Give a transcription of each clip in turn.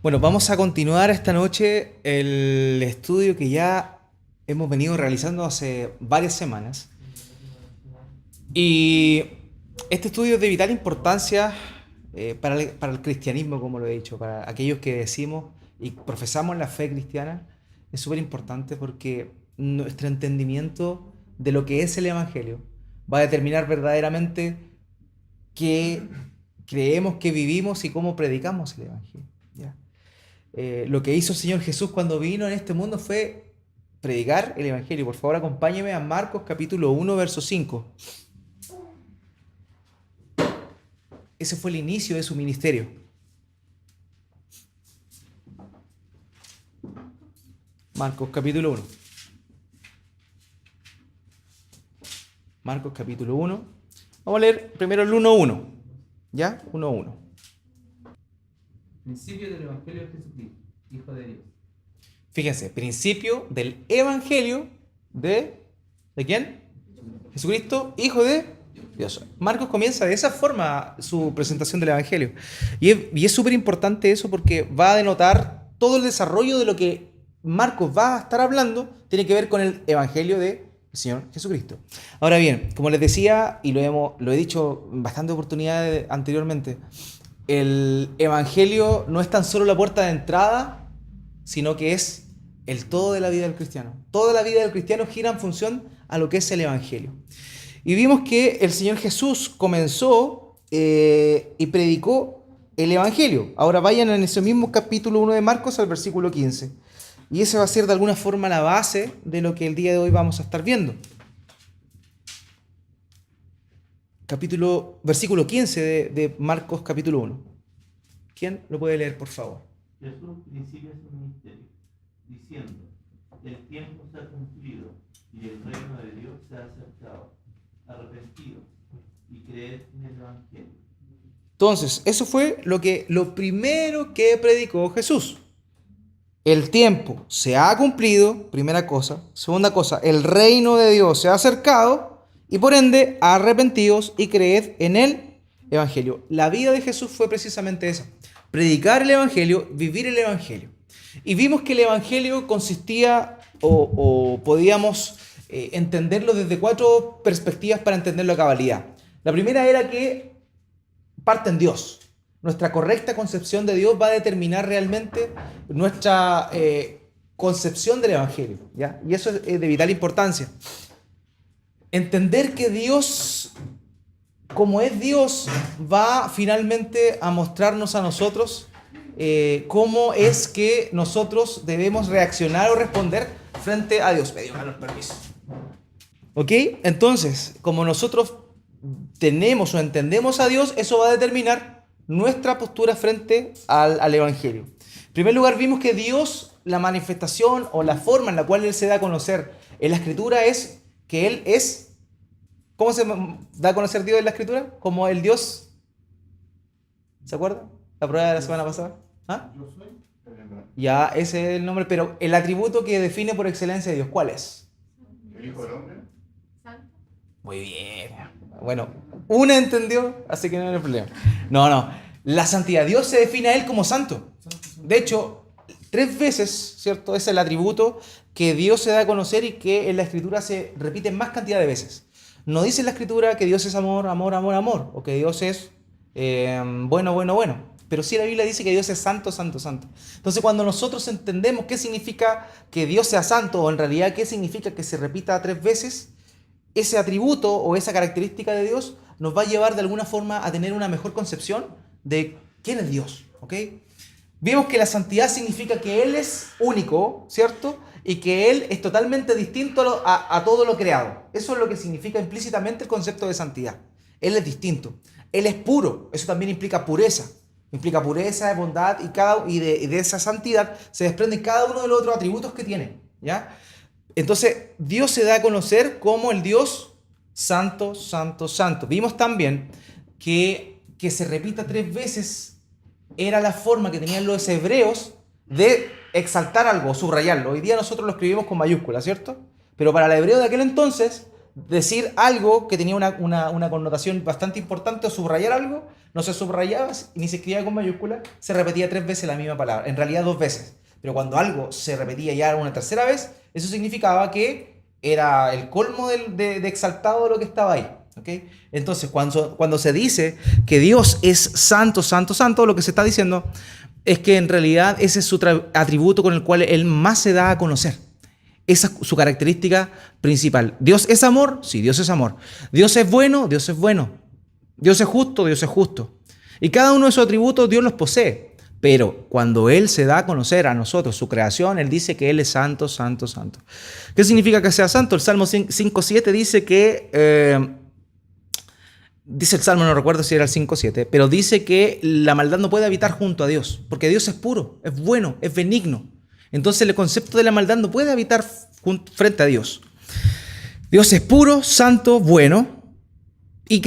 Bueno, vamos a continuar esta noche el estudio que ya hemos venido realizando hace varias semanas. Y este estudio es de vital importancia para el cristianismo, como lo he dicho, para aquellos que decimos y profesamos la fe cristiana. Es súper importante porque nuestro entendimiento de lo que es el Evangelio va a determinar verdaderamente qué creemos que vivimos y cómo predicamos el Evangelio. ¿Ya? Lo que hizo el Señor Jesús cuando vino en este mundo fue predicar el Evangelio. Por favor, acompáñeme a Marcos capítulo 1, verso 5. Ese fue el inicio de su ministerio. Marcos capítulo 1. Marcos capítulo 1. Vamos a leer primero el 1.1. ¿Ya? 1.1. Principio del Evangelio de Jesucristo, Hijo de Dios. Fíjense, principio del Evangelio ¿de quién? Jesucristo, Hijo de Dios. Marcos comienza de esa forma su presentación del Evangelio. Y es súper importante eso porque va a denotar todo el desarrollo de lo que Marcos va a estar hablando, tiene que ver con el Evangelio del Señor Jesucristo. Ahora bien, como les decía, y lo he dicho en bastantes oportunidades anteriormente, el Evangelio no es tan solo la puerta de entrada, sino que es el todo de la vida del cristiano. Toda la vida del cristiano gira en función a lo que es el Evangelio. Y vimos que el Señor Jesús comenzó y predicó el Evangelio. Ahora vayan en ese mismo capítulo 1 de Marcos al versículo 15. Y ese va a ser de alguna forma la base de lo que el día de hoy vamos a estar viendo. Versículo 15 de Marcos capítulo 1. ¿Quién lo puede leer, por favor? Jesús principia su ministerio, diciendo: el tiempo se ha cumplido y el reino de Dios se ha acercado. Arrepentidos y creed en el Evangelio. Entonces, eso fue lo primero que predicó Jesús. El tiempo se ha cumplido, primera cosa. Segunda cosa, el reino de Dios se ha acercado y por ende, arrepentidos y creed en el Evangelio. La vida de Jesús fue precisamente esa: predicar el Evangelio, vivir el Evangelio. Y vimos que el Evangelio consistía o podíamos entenderlo desde 4 perspectivas para entenderlo a cabalidad. La primera era que parte en Dios. Nuestra correcta concepción de Dios va a determinar realmente nuestra concepción del Evangelio, ¿ya? Y eso es de vital importancia. Entender que Dios, como es Dios, va finalmente a mostrarnos a nosotros cómo es que nosotros debemos reaccionar o responder frente a Dios. Medio Carlos, permiso. ¿Ok? Entonces, como nosotros tenemos o entendemos a Dios, eso va a determinar nuestra postura frente al Evangelio. En primer lugar, vimos que Dios, la manifestación o la forma en la cual Él se da a conocer en la Escritura es que Él es... ¿Cómo se da a conocer Dios en la Escritura? Como el Dios... ¿Se acuerda? La prueba de la semana pasada. ¿Ah? Yo soy el Evangelio. Ya, ese es el nombre, pero el atributo que define por excelencia a Dios, ¿cuál es? El Hijo del Hombre. Muy bien. Bueno, una entendió, así que no hay problema. No. La santidad. Dios se define a Él como santo. De hecho, 3 veces, ¿cierto? Es el atributo que Dios se da a conocer y que en la Escritura se repite en más cantidad de veces. No dice en la Escritura que Dios es amor, amor, amor, amor, o que Dios es bueno, bueno, bueno. Pero sí la Biblia dice que Dios es santo, santo, santo. Entonces, cuando nosotros entendemos qué significa que Dios sea santo, o en realidad qué significa que se repita 3 veces, ese atributo o esa característica de Dios nos va a llevar de alguna forma a tener una mejor concepción de quién es Dios, ¿ok? Vimos que la santidad significa que Él es único, ¿cierto? Y que Él es totalmente distinto a todo lo creado. Eso es lo que significa implícitamente el concepto de santidad. Él es distinto. Él es puro. Eso también implica pureza. Implica pureza, bondad y de esa santidad se desprenden cada uno de los otros atributos que tiene, ¿ya? Entonces, Dios se da a conocer como el Dios santo, santo, santo. Vimos también que se repita 3 veces era la forma que tenían los hebreos de exaltar algo, subrayarlo. Hoy día nosotros lo escribimos con mayúsculas, ¿cierto? Pero para el hebreo de aquel entonces, decir algo que tenía una connotación bastante importante o subrayar algo, no se subrayaba ni se escribía con mayúscula, se repetía 3 veces la misma palabra, en realidad 2 veces. Pero cuando algo se repetía ya una tercera vez, eso significaba que era el colmo de exaltado de lo que estaba ahí. ¿Okay? Entonces, cuando se dice que Dios es santo, santo, santo, lo que se está diciendo es que en realidad ese es su atributo con el cual Él más se da a conocer. Esa es su característica principal. ¿Dios es amor? Sí, Dios es amor. ¿Dios es bueno? Dios es bueno. ¿Dios es justo? Dios es justo. Y cada uno de esos atributos Dios los posee. Pero cuando Él se da a conocer a nosotros, su creación, Él dice que Él es santo, santo, santo. ¿Qué significa que sea santo? El Salmo 5.7 dice que... dice el Salmo, no recuerdo si era el 5.7, pero dice que la maldad no puede habitar junto a Dios, porque Dios es puro, es bueno, es benigno. Entonces el concepto de la maldad no puede habitar frente a Dios. Dios es puro, santo, bueno, y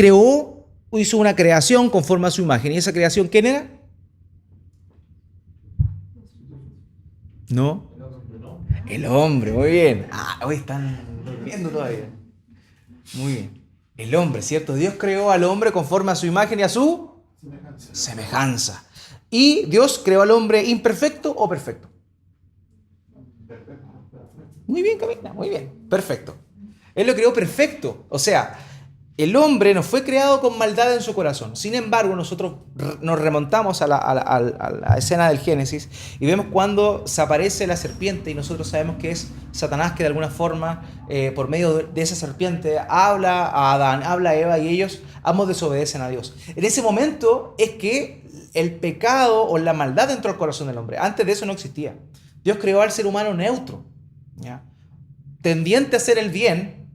hizo una creación conforme a su imagen. ¿Y esa creación quién era? ¿No? El hombre, muy bien. Hoy están durmiendo todavía. Muy bien. El hombre, ¿cierto? Dios creó al hombre conforme a su imagen y a su semejanza. ¿Y Dios creó al hombre imperfecto o perfecto? Muy bien, Camila, muy bien. Perfecto. Él lo creó perfecto. O sea, el hombre no fue creado con maldad en su corazón. Sin embargo, nosotros nos remontamos a la escena del Génesis y vemos cuando se aparece la serpiente y nosotros sabemos que es Satanás que de alguna forma, por medio de esa serpiente, habla a Adán, habla a Eva y ellos ambos desobedecen a Dios. En ese momento es que el pecado o la maldad entró al corazón del hombre. Antes de eso no existía. Dios creó al ser humano neutro, ¿ya? Tendiente a hacer el bien,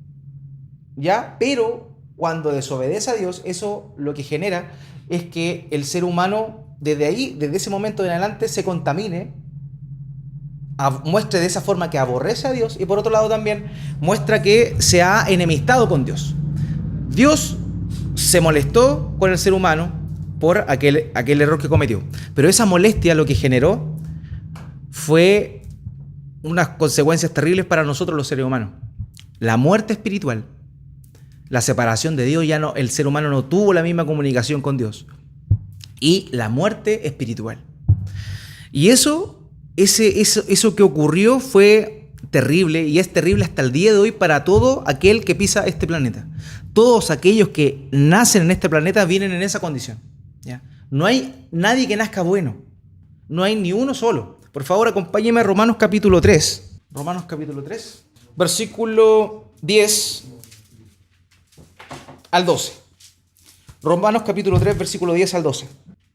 ¿ya? Pero cuando desobedece a Dios, eso lo que genera es que el ser humano, desde ese momento en adelante, se contamine, muestre de esa forma que aborrece a Dios y por otro lado también muestra que se ha enemistado con Dios. Dios se molestó con el ser humano por aquel error que cometió, pero esa molestia lo que generó fue unas consecuencias terribles para nosotros los seres humanos. La muerte espiritual, la separación de Dios, ya no, el ser humano no tuvo la misma comunicación con Dios. Y la muerte espiritual. Y eso que ocurrió fue terrible y es terrible hasta el día de hoy para todo aquel que pisa este planeta. Todos aquellos que nacen en este planeta vienen en esa condición, ¿ya? No hay nadie que nazca bueno. No hay ni uno solo. Por favor, acompáñeme a Romanos capítulo 3. Romanos capítulo 3, versículo 10 al 12. Romanos capítulo 3, versículo 10 al 12.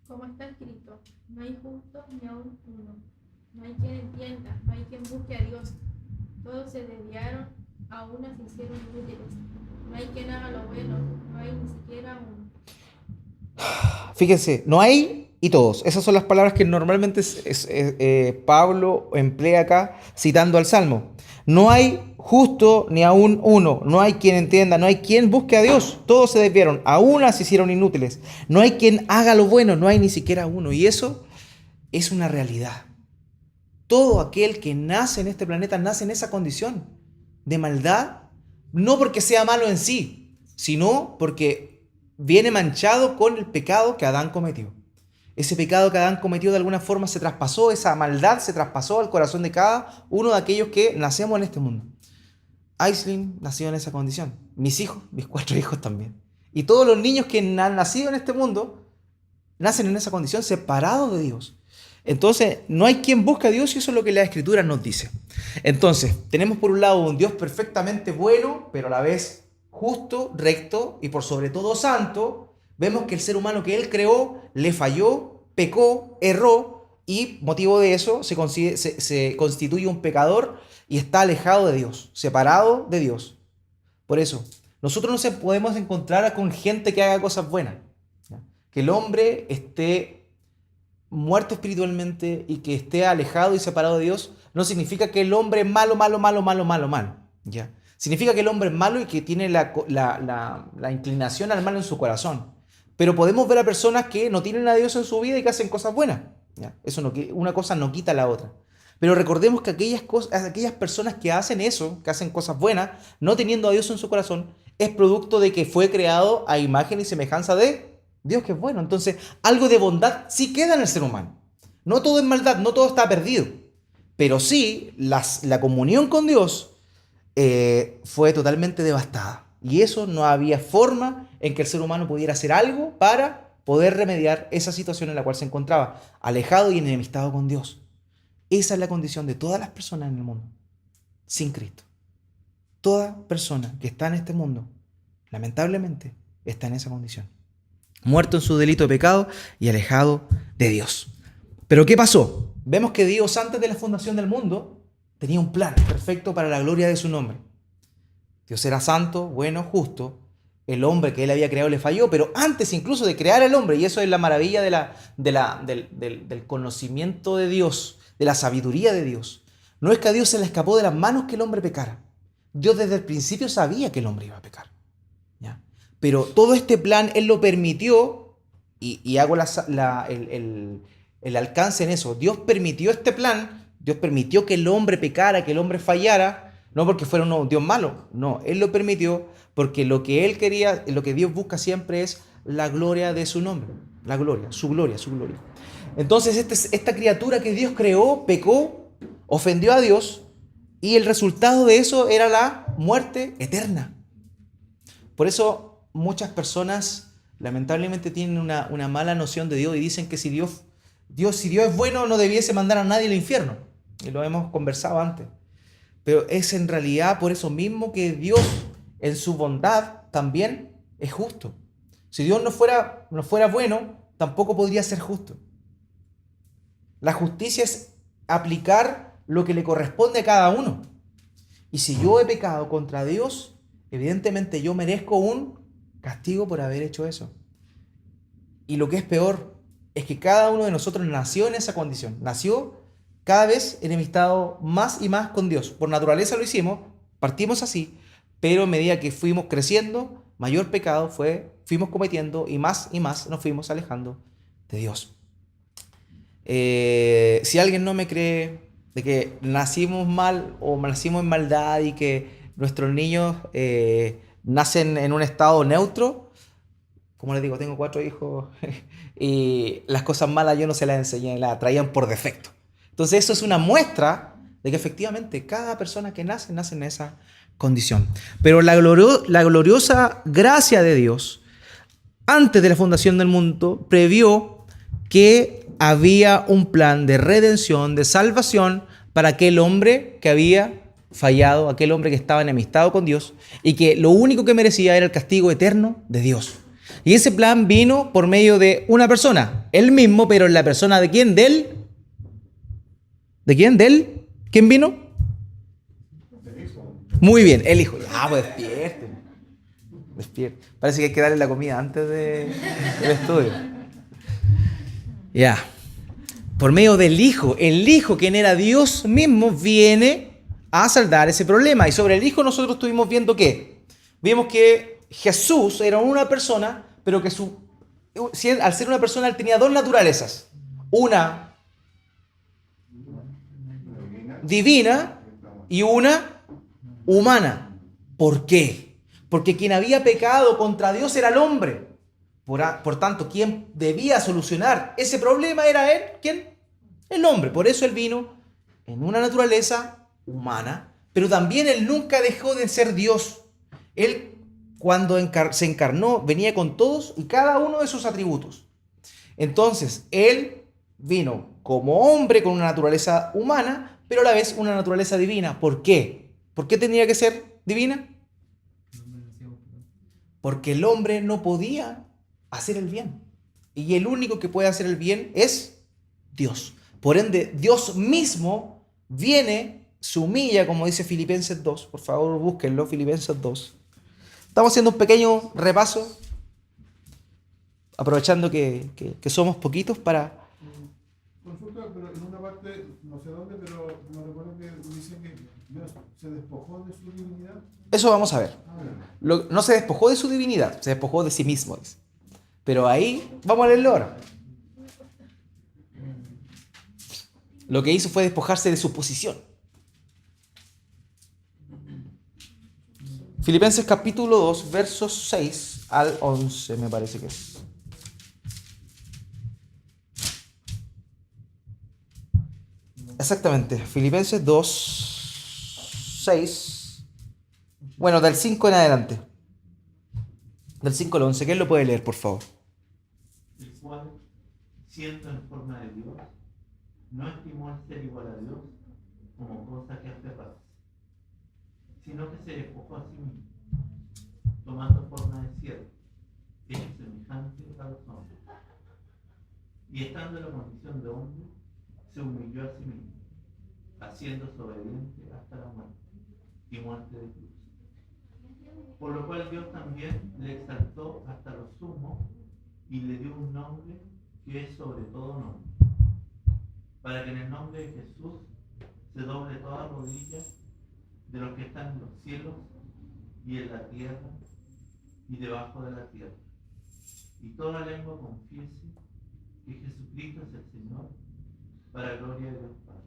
Como está escrito, no hay justo ni aun uno, no hay quien entienda, no hay quien busque a Dios. Todos se desviaron, a una se hicieron inútiles. No hay quien haga lo bueno, no hay ni siquiera uno. Fíjense, no hay y todos. Esas son las palabras que normalmente Pablo emplea acá citando al Salmo. No hay justo ni aún uno, no hay quien entienda, no hay quien busque a Dios. Todos se desviaron, a una se hicieron inútiles. No hay quien haga lo bueno, no hay ni siquiera uno. Y eso es una realidad. Todo aquel que nace en este planeta nace en esa condición de maldad, no porque sea malo en sí, sino porque viene manchado con el pecado que Adán cometió. Ese pecado que Adán cometió de alguna forma se traspasó, esa maldad se traspasó al corazón de cada uno de aquellos que nacemos en este mundo. Aislinn nació en esa condición. Mis hijos, mis 4 hijos también. Y todos los niños que han nacido en este mundo nacen en esa condición, separados de Dios. Entonces, no hay quien busque a Dios y eso es lo que la Escritura nos dice. Entonces, tenemos por un lado un Dios perfectamente bueno, pero a la vez justo, recto y por sobre todo santo. Vemos que el ser humano que Él creó le falló, pecó, erró y motivo de eso se constituye un pecador y está alejado de Dios, separado de Dios. Por eso, nosotros no podemos encontrar con gente que haga cosas buenas, ¿ya? Que el hombre esté muerto espiritualmente y que esté alejado y separado de Dios no significa que el hombre es malo, ¿ya? Significa que el hombre es malo y que tiene la inclinación al mal en su corazón. Pero podemos ver a personas que no tienen a Dios en su vida y que hacen cosas buenas, ¿ya? Eso no, una cosa no quita la otra. Pero recordemos que aquellas personas que hacen eso, que hacen cosas buenas, no teniendo a Dios en su corazón, es producto de que fue creado a imagen y semejanza de Dios, que es bueno. Entonces, algo de bondad sí queda en el ser humano. No todo es maldad, no todo está perdido. Pero sí, la comunión con Dios fue totalmente devastada. Y eso no había forma en que el ser humano pudiera hacer algo para poder remediar esa situación en la cual se encontraba, alejado y enemistado con Dios. Esa es la condición de todas las personas en el mundo, sin Cristo. Toda persona que está en este mundo, lamentablemente, está en esa condición. Muerto en su delito de pecado y alejado de Dios. Pero ¿qué pasó? Vemos que Dios, antes de la fundación del mundo, tenía un plan perfecto para la gloria de su nombre. Dios era santo, bueno, justo. El hombre que él había creado le falló, pero antes incluso de crear al hombre, y eso es la maravilla del conocimiento de Dios, de la sabiduría de Dios, no es que a Dios se le escapó de las manos que el hombre pecara. Dios desde el principio sabía que el hombre iba a pecar, ¿ya? Pero todo este plan Él lo permitió, y hago el alcance en eso. Dios permitió este plan, Dios permitió que el hombre pecara, que el hombre fallara, no porque fuera un Dios malo, no, Él lo permitió porque lo que Él quería, lo que Dios busca siempre es la gloria de su nombre, la gloria, su gloria, su gloria. Entonces esta criatura que Dios creó, pecó, ofendió a Dios, y el resultado de eso era la muerte eterna. Por eso muchas personas lamentablemente tienen una mala noción de Dios y dicen que si Dios es bueno, no debiese mandar a nadie al infierno. Y lo hemos conversado antes. Pero es en realidad por eso mismo que Dios, en su bondad, también es justo. Si Dios no fuera bueno, tampoco podría ser justo. La justicia es aplicar lo que le corresponde a cada uno. Y si yo he pecado contra Dios, evidentemente yo merezco un castigo por haber hecho eso. Y lo que es peor es que cada uno de nosotros nació en esa condición. Nació cada vez enemistado más y más con Dios. Por naturaleza lo hicimos, partimos así, pero a medida que fuimos creciendo, mayor pecado fuimos cometiendo y más nos fuimos alejando de Dios. Si alguien no me cree de que nacimos mal o nacimos en maldad y que nuestros niños nacen en un estado neutro, como les digo, tengo 4 hijos y las cosas malas yo no se las enseñé, las traían por defecto. Entonces eso es una muestra de que efectivamente cada persona que nace en esa condición. Pero la gloriosa gracia de Dios, antes de la fundación del mundo, previó que había un plan de redención, de salvación para aquel hombre que había fallado, aquel hombre que estaba enemistado con Dios y que lo único que merecía era el castigo eterno de Dios. Y ese plan vino por medio de una persona, él mismo, pero en la persona de quién, de él. ¿De quién? ¿De él? ¿Quién vino? Muy bien, el Hijo. Ah, pues despierte. Parece que hay que darle la comida antes del estudio. Ya. Por medio del Hijo. El Hijo, quien era Dios mismo, viene a saldar ese problema. Y sobre el Hijo nosotros estuvimos viendo ¿qué? Vimos que Jesús era una persona, pero que al ser una persona él tenía 2 naturalezas. Una divina y una humana. ¿Por qué? Porque quien había pecado contra Dios era el hombre. Por tanto, quien debía solucionar ese problema era él. ¿Quién? El hombre. Por eso él vino en una naturaleza humana, pero también él nunca dejó de ser Dios. Él, cuando se encarnó, venía con todos y cada uno de sus atributos. Entonces, él vino como hombre con una naturaleza humana, pero a la vez una naturaleza divina. ¿Por qué? ¿Por qué tenía que ser divina? Porque el hombre no podía hacer el bien. Y el único que puede hacer el bien es Dios. Por ende, Dios mismo viene, se humilla, como dice Filipenses 2. Por favor, búsquenlo, Filipenses 2. Estamos haciendo un pequeño repaso, aprovechando que somos poquitos para... Consulta, pero en una parte, no sé dónde, pero me recuerdo que dice que Dios se despojó de su divinidad. Eso vamos a ver. No se despojó de su divinidad, se despojó de sí mismo. Pero ahí, vamos a leerlo ahora. Lo que hizo fue despojarse de su posición. Filipenses capítulo 2, versos 6 al 11, me parece que es. Exactamente, Filipenses 2, 6. Bueno, del 5 en adelante. Del 5 al 11. ¿Quién lo puede leer, por favor? El cual, siendo en forma de Dios, no estimó el ser igual a Dios como cosa que aferrarse, sino que se despojó a sí mismo, tomando forma de siervo, hecho semejante a los hombres. Y estando en la condición de hombre, se humilló a sí mismo, haciéndose obediente hasta la muerte, y muerte de cruz. Por lo cual Dios también le exaltó hasta lo sumo y le dio un nombre que es sobre todo nombre, para que en el nombre de Jesús se doble toda rodilla de los que están en los cielos y en la tierra y debajo de la tierra, y toda lengua confiese que Jesucristo es el Señor, para gloria de Dios Padre.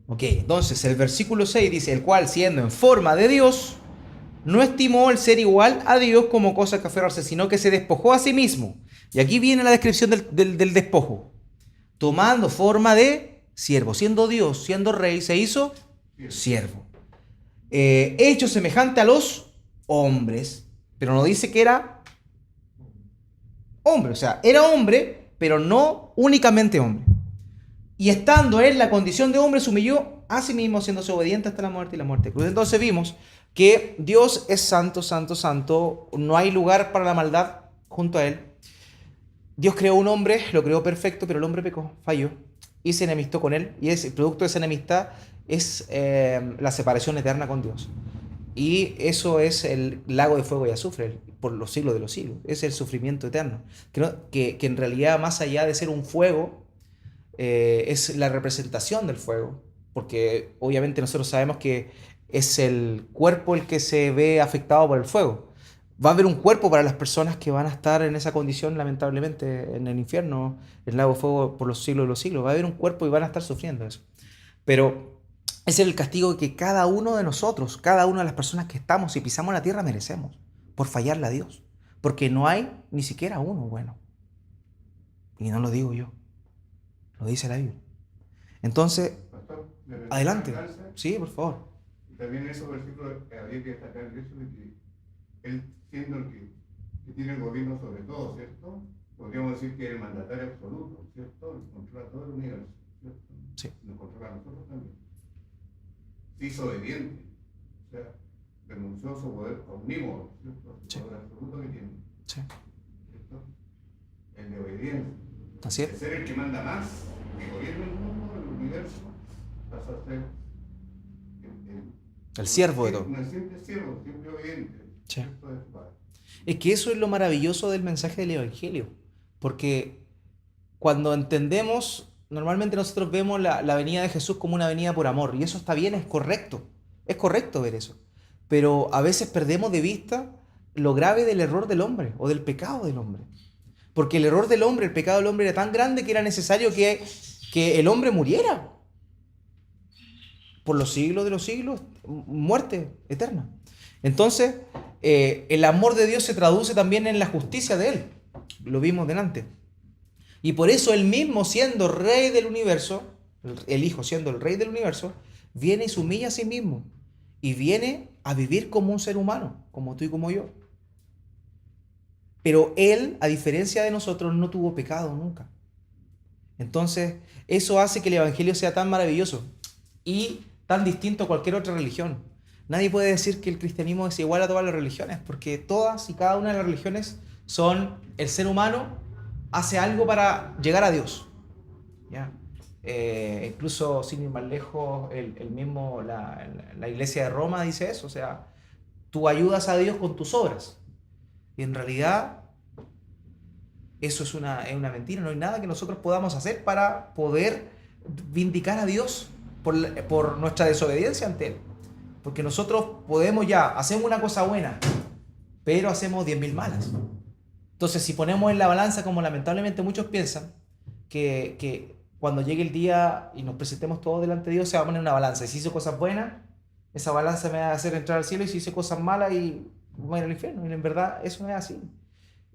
Ok, entonces el versículo 6 dice, el cual siendo en forma de Dios, no estimó el ser igual a Dios como cosa que aferrarse, sino que se despojó a sí mismo. Y aquí viene la descripción del despojo. Tomando forma de siervo, siendo Dios, siendo rey, se hizo siervo. Hecho semejante a los hombres, pero no dice que era hombre, o sea, era hombre, pero no únicamente hombre. Y estando en la condición de hombre, se humilló a sí mismo, haciéndose obediente hasta la muerte y la muerte de cruz. Entonces vimos que Dios es santo, santo, santo. No hay lugar para la maldad junto a Él. Dios creó un hombre, lo creó perfecto, pero el hombre pecó, falló y se enemistó con Él. Y el producto de esa enemistad es la separación eterna con Dios. Y eso es el lago de fuego y azufre por los siglos de los siglos. Es el sufrimiento eterno. Que en realidad, más allá de ser un fuego, es la representación del fuego, porque obviamente nosotros sabemos que es el cuerpo el que se ve afectado por el fuego. Va a haber un cuerpo para las personas que van a estar en esa condición, lamentablemente, en el infierno, en el lago de fuego por los siglos de los siglos. Va a haber un cuerpo y van a estar sufriendo eso. Pero ese es el castigo que cada uno de nosotros, cada una de las personas que estamos y pisamos la tierra merecemos por fallarle a Dios. Porque no hay ni siquiera uno bueno. Y no lo digo yo. Lo dice la Biblia. Entonces, Pastor, adelante. Sí, por favor. Y también esos versículos había que destacar el hecho de que él, siendo el que tiene el gobierno sobre todo, ¿cierto? Podríamos decir que es el mandatario absoluto, ¿cierto? Él controla todo el universo, ¿cierto? Sí. Nos controla a nosotros también. Se hizo obediente, o sea, renunció a su poder omnímodo, ¿cierto? Su poder absoluto que tiene, Sí. ¿cierto? El de obediencia. Así De es. ser el que manda más, que gobierna el mundo, el universo, pasa a ser El siervo de todo. Un siempre siervo, siempre obediente. Sí. ¿Cierto? De su padre. Es que eso es lo maravilloso del mensaje del Evangelio. Porque cuando entendemos, normalmente nosotros vemos la venida de Jesús como una venida por amor. Y eso está bien, es correcto. Es correcto ver eso. Pero a veces perdemos de vista lo grave del error del hombre o del pecado del hombre. Porque el error del hombre, el pecado del hombre era tan grande que era necesario que el hombre muriera. Por los siglos de los siglos, muerte eterna. Entonces, el amor de Dios se traduce también en la justicia de Él. Lo vimos delante. Y por eso Él mismo, siendo rey del universo, el Hijo siendo el rey del universo, viene y se humilla a sí mismo. Y viene a vivir como un ser humano, como tú y como yo. Pero Él, a diferencia de nosotros, no tuvo pecado nunca. Entonces, eso hace que el Evangelio sea tan maravilloso y tan distinto a cualquier otra religión. Nadie puede decir que el cristianismo es igual a todas las religiones, porque todas y cada una de las religiones son el ser humano hace algo para llegar a Dios. ¿Ya? Incluso, sin ir más lejos, la iglesia de Roma dice eso, o sea, tú ayudas a Dios con tus obras. Y en realidad, eso es una mentira. No hay nada que nosotros podamos hacer para poder vindicar a Dios por nuestra desobediencia ante Él. Porque nosotros hacemos una cosa buena, pero hacemos 10.000 malas. Entonces, si ponemos en la balanza, como lamentablemente muchos piensan, que cuando llegue el día y nos presentemos todos delante de Dios, se va a poner una balanza. Y si hice cosas buenas, esa balanza me va a hacer entrar al cielo, y si hice cosas malas, y voy a ir al infierno. Y en verdad eso no es así.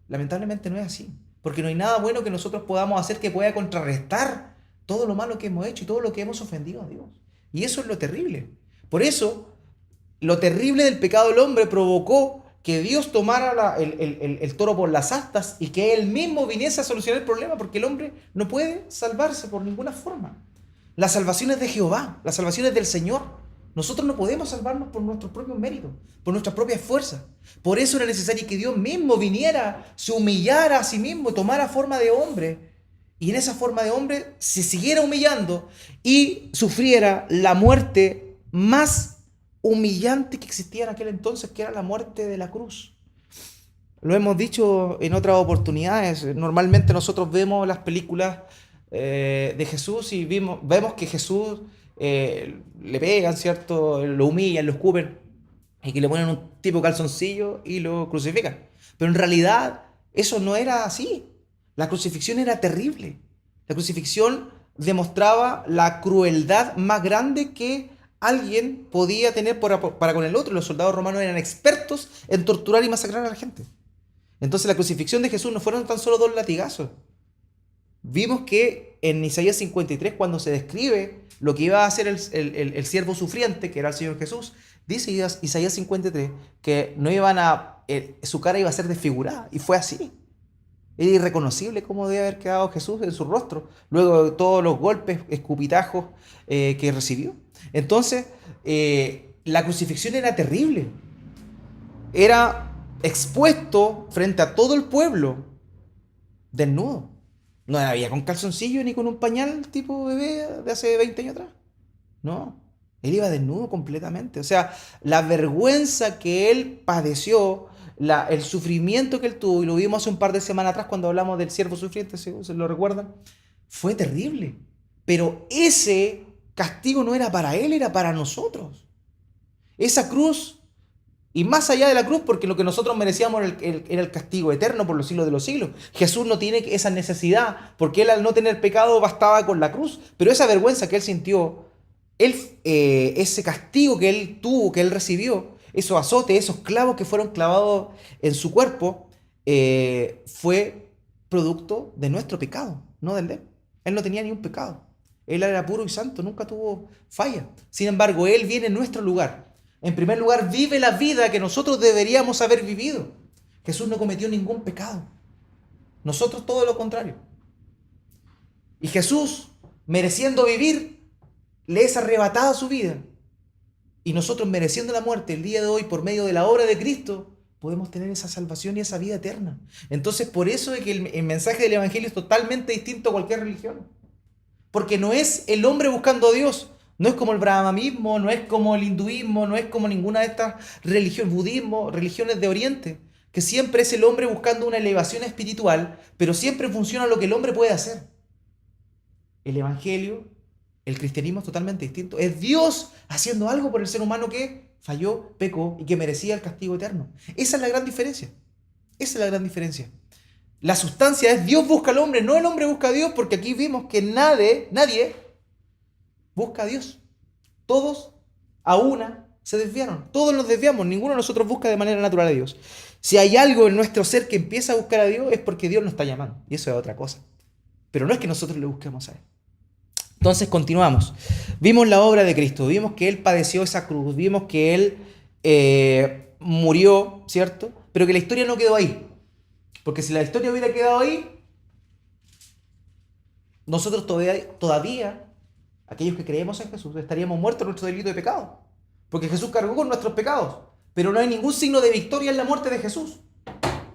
Lamentablemente no es así. Porque no hay nada bueno que nosotros podamos hacer que pueda contrarrestar todo lo malo que hemos hecho y todo lo que hemos ofendido a Dios. Y eso es lo terrible. Por eso, lo terrible del pecado del hombre provocó que Dios tomara el toro por las astas y que Él mismo viniese a solucionar el problema, porque el hombre no puede salvarse por ninguna forma. La salvación es de Jehová, la salvación es del Señor. Nosotros no podemos salvarnos por nuestros propios méritos, por nuestras propias fuerzas. Por eso era necesario que Dios mismo viniera, se humillara a sí mismo, tomara forma de hombre, y en esa forma de hombre se siguiera humillando y sufriera la muerte más humillante que existía en aquel entonces, que era la muerte de la cruz. Lo hemos dicho en otras oportunidades. Normalmente nosotros vemos las películas de Jesús y vemos que Jesús le pegan, ¿cierto? Lo humillan, lo escupen y que le ponen un tipo de calzoncillo y lo crucifican. Pero en realidad eso no era así. La crucifixión era terrible. La crucifixión demostraba la crueldad más grande que alguien podía tener para con el otro. Los soldados romanos eran expertos en torturar y masacrar a la gente. Entonces la crucifixión de Jesús no fueron tan solo 2 latigazos. Vimos que en Isaías 53, cuando se describe lo que iba a hacer el siervo sufriente, que era el Señor Jesús, dice Isaías 53 que no su cara iba a ser desfigurada, y fue así. Era irreconocible cómo debe haber quedado Jesús en su rostro, luego de todos los golpes, escupitajos que recibió. Entonces, la crucifixión era terrible. Era expuesto frente a todo el pueblo, desnudo. No había con calzoncillo ni con un pañal tipo bebé de hace 20 años atrás. No, él iba desnudo completamente. O sea, la vergüenza que él padeció, el sufrimiento que él tuvo, y lo vimos hace un par de semanas atrás cuando hablamos del siervo sufriente, si se lo recuerdan, fue terrible. Pero ese castigo no era para él, era para nosotros. Esa cruz, y más allá de la cruz, porque lo que nosotros merecíamos era el castigo eterno por los siglos de los siglos. Jesús no tiene esa necesidad, porque él, al no tener pecado, bastaba con la cruz. Pero esa vergüenza que él sintió, ese castigo que él tuvo, que él recibió, esos azotes, esos clavos que fueron clavados en su cuerpo, fue producto de nuestro pecado, no del de él. Él no tenía ni un pecado. Él era puro y santo, nunca tuvo falla. Sin embargo, Él viene en nuestro lugar. En primer lugar, vive la vida que nosotros deberíamos haber vivido. Jesús no cometió ningún pecado. Nosotros todo lo contrario. Y Jesús, mereciendo vivir, le es arrebatada su vida. Y nosotros, mereciendo la muerte, el día de hoy, por medio de la obra de Cristo, podemos tener esa salvación y esa vida eterna. Entonces, por eso es que el mensaje del Evangelio es totalmente distinto a cualquier religión. Porque no es el hombre buscando a Dios. No es como el brahmanismo, no es como el hinduismo, no es como ninguna de estas religiones, budismo, religiones de Oriente, que siempre es el hombre buscando una elevación espiritual, pero siempre funciona lo que el hombre puede hacer. El Evangelio, el cristianismo es totalmente distinto. Es Dios haciendo algo por el ser humano que falló, pecó y que merecía el castigo eterno. Esa es la gran diferencia. Esa es la gran diferencia. La sustancia es Dios busca al hombre, no el hombre busca a Dios, porque aquí vimos que nadie busca a Dios. Todos a una se desviaron. Todos nos desviamos, ninguno de nosotros busca de manera natural a Dios. Si hay algo en nuestro ser que empieza a buscar a Dios, es porque Dios nos está llamando. Y eso es otra cosa. Pero no es que nosotros le busquemos a Él. Entonces continuamos. Vimos la obra de Cristo, vimos que Él padeció esa cruz, vimos que Él murió, ¿cierto? Pero que la historia no quedó ahí. Porque si la historia hubiera quedado ahí, nosotros todavía, aquellos que creemos en Jesús, estaríamos muertos en nuestro delito de pecado. Porque Jesús cargó con nuestros pecados. Pero no hay ningún signo de victoria en la muerte de Jesús.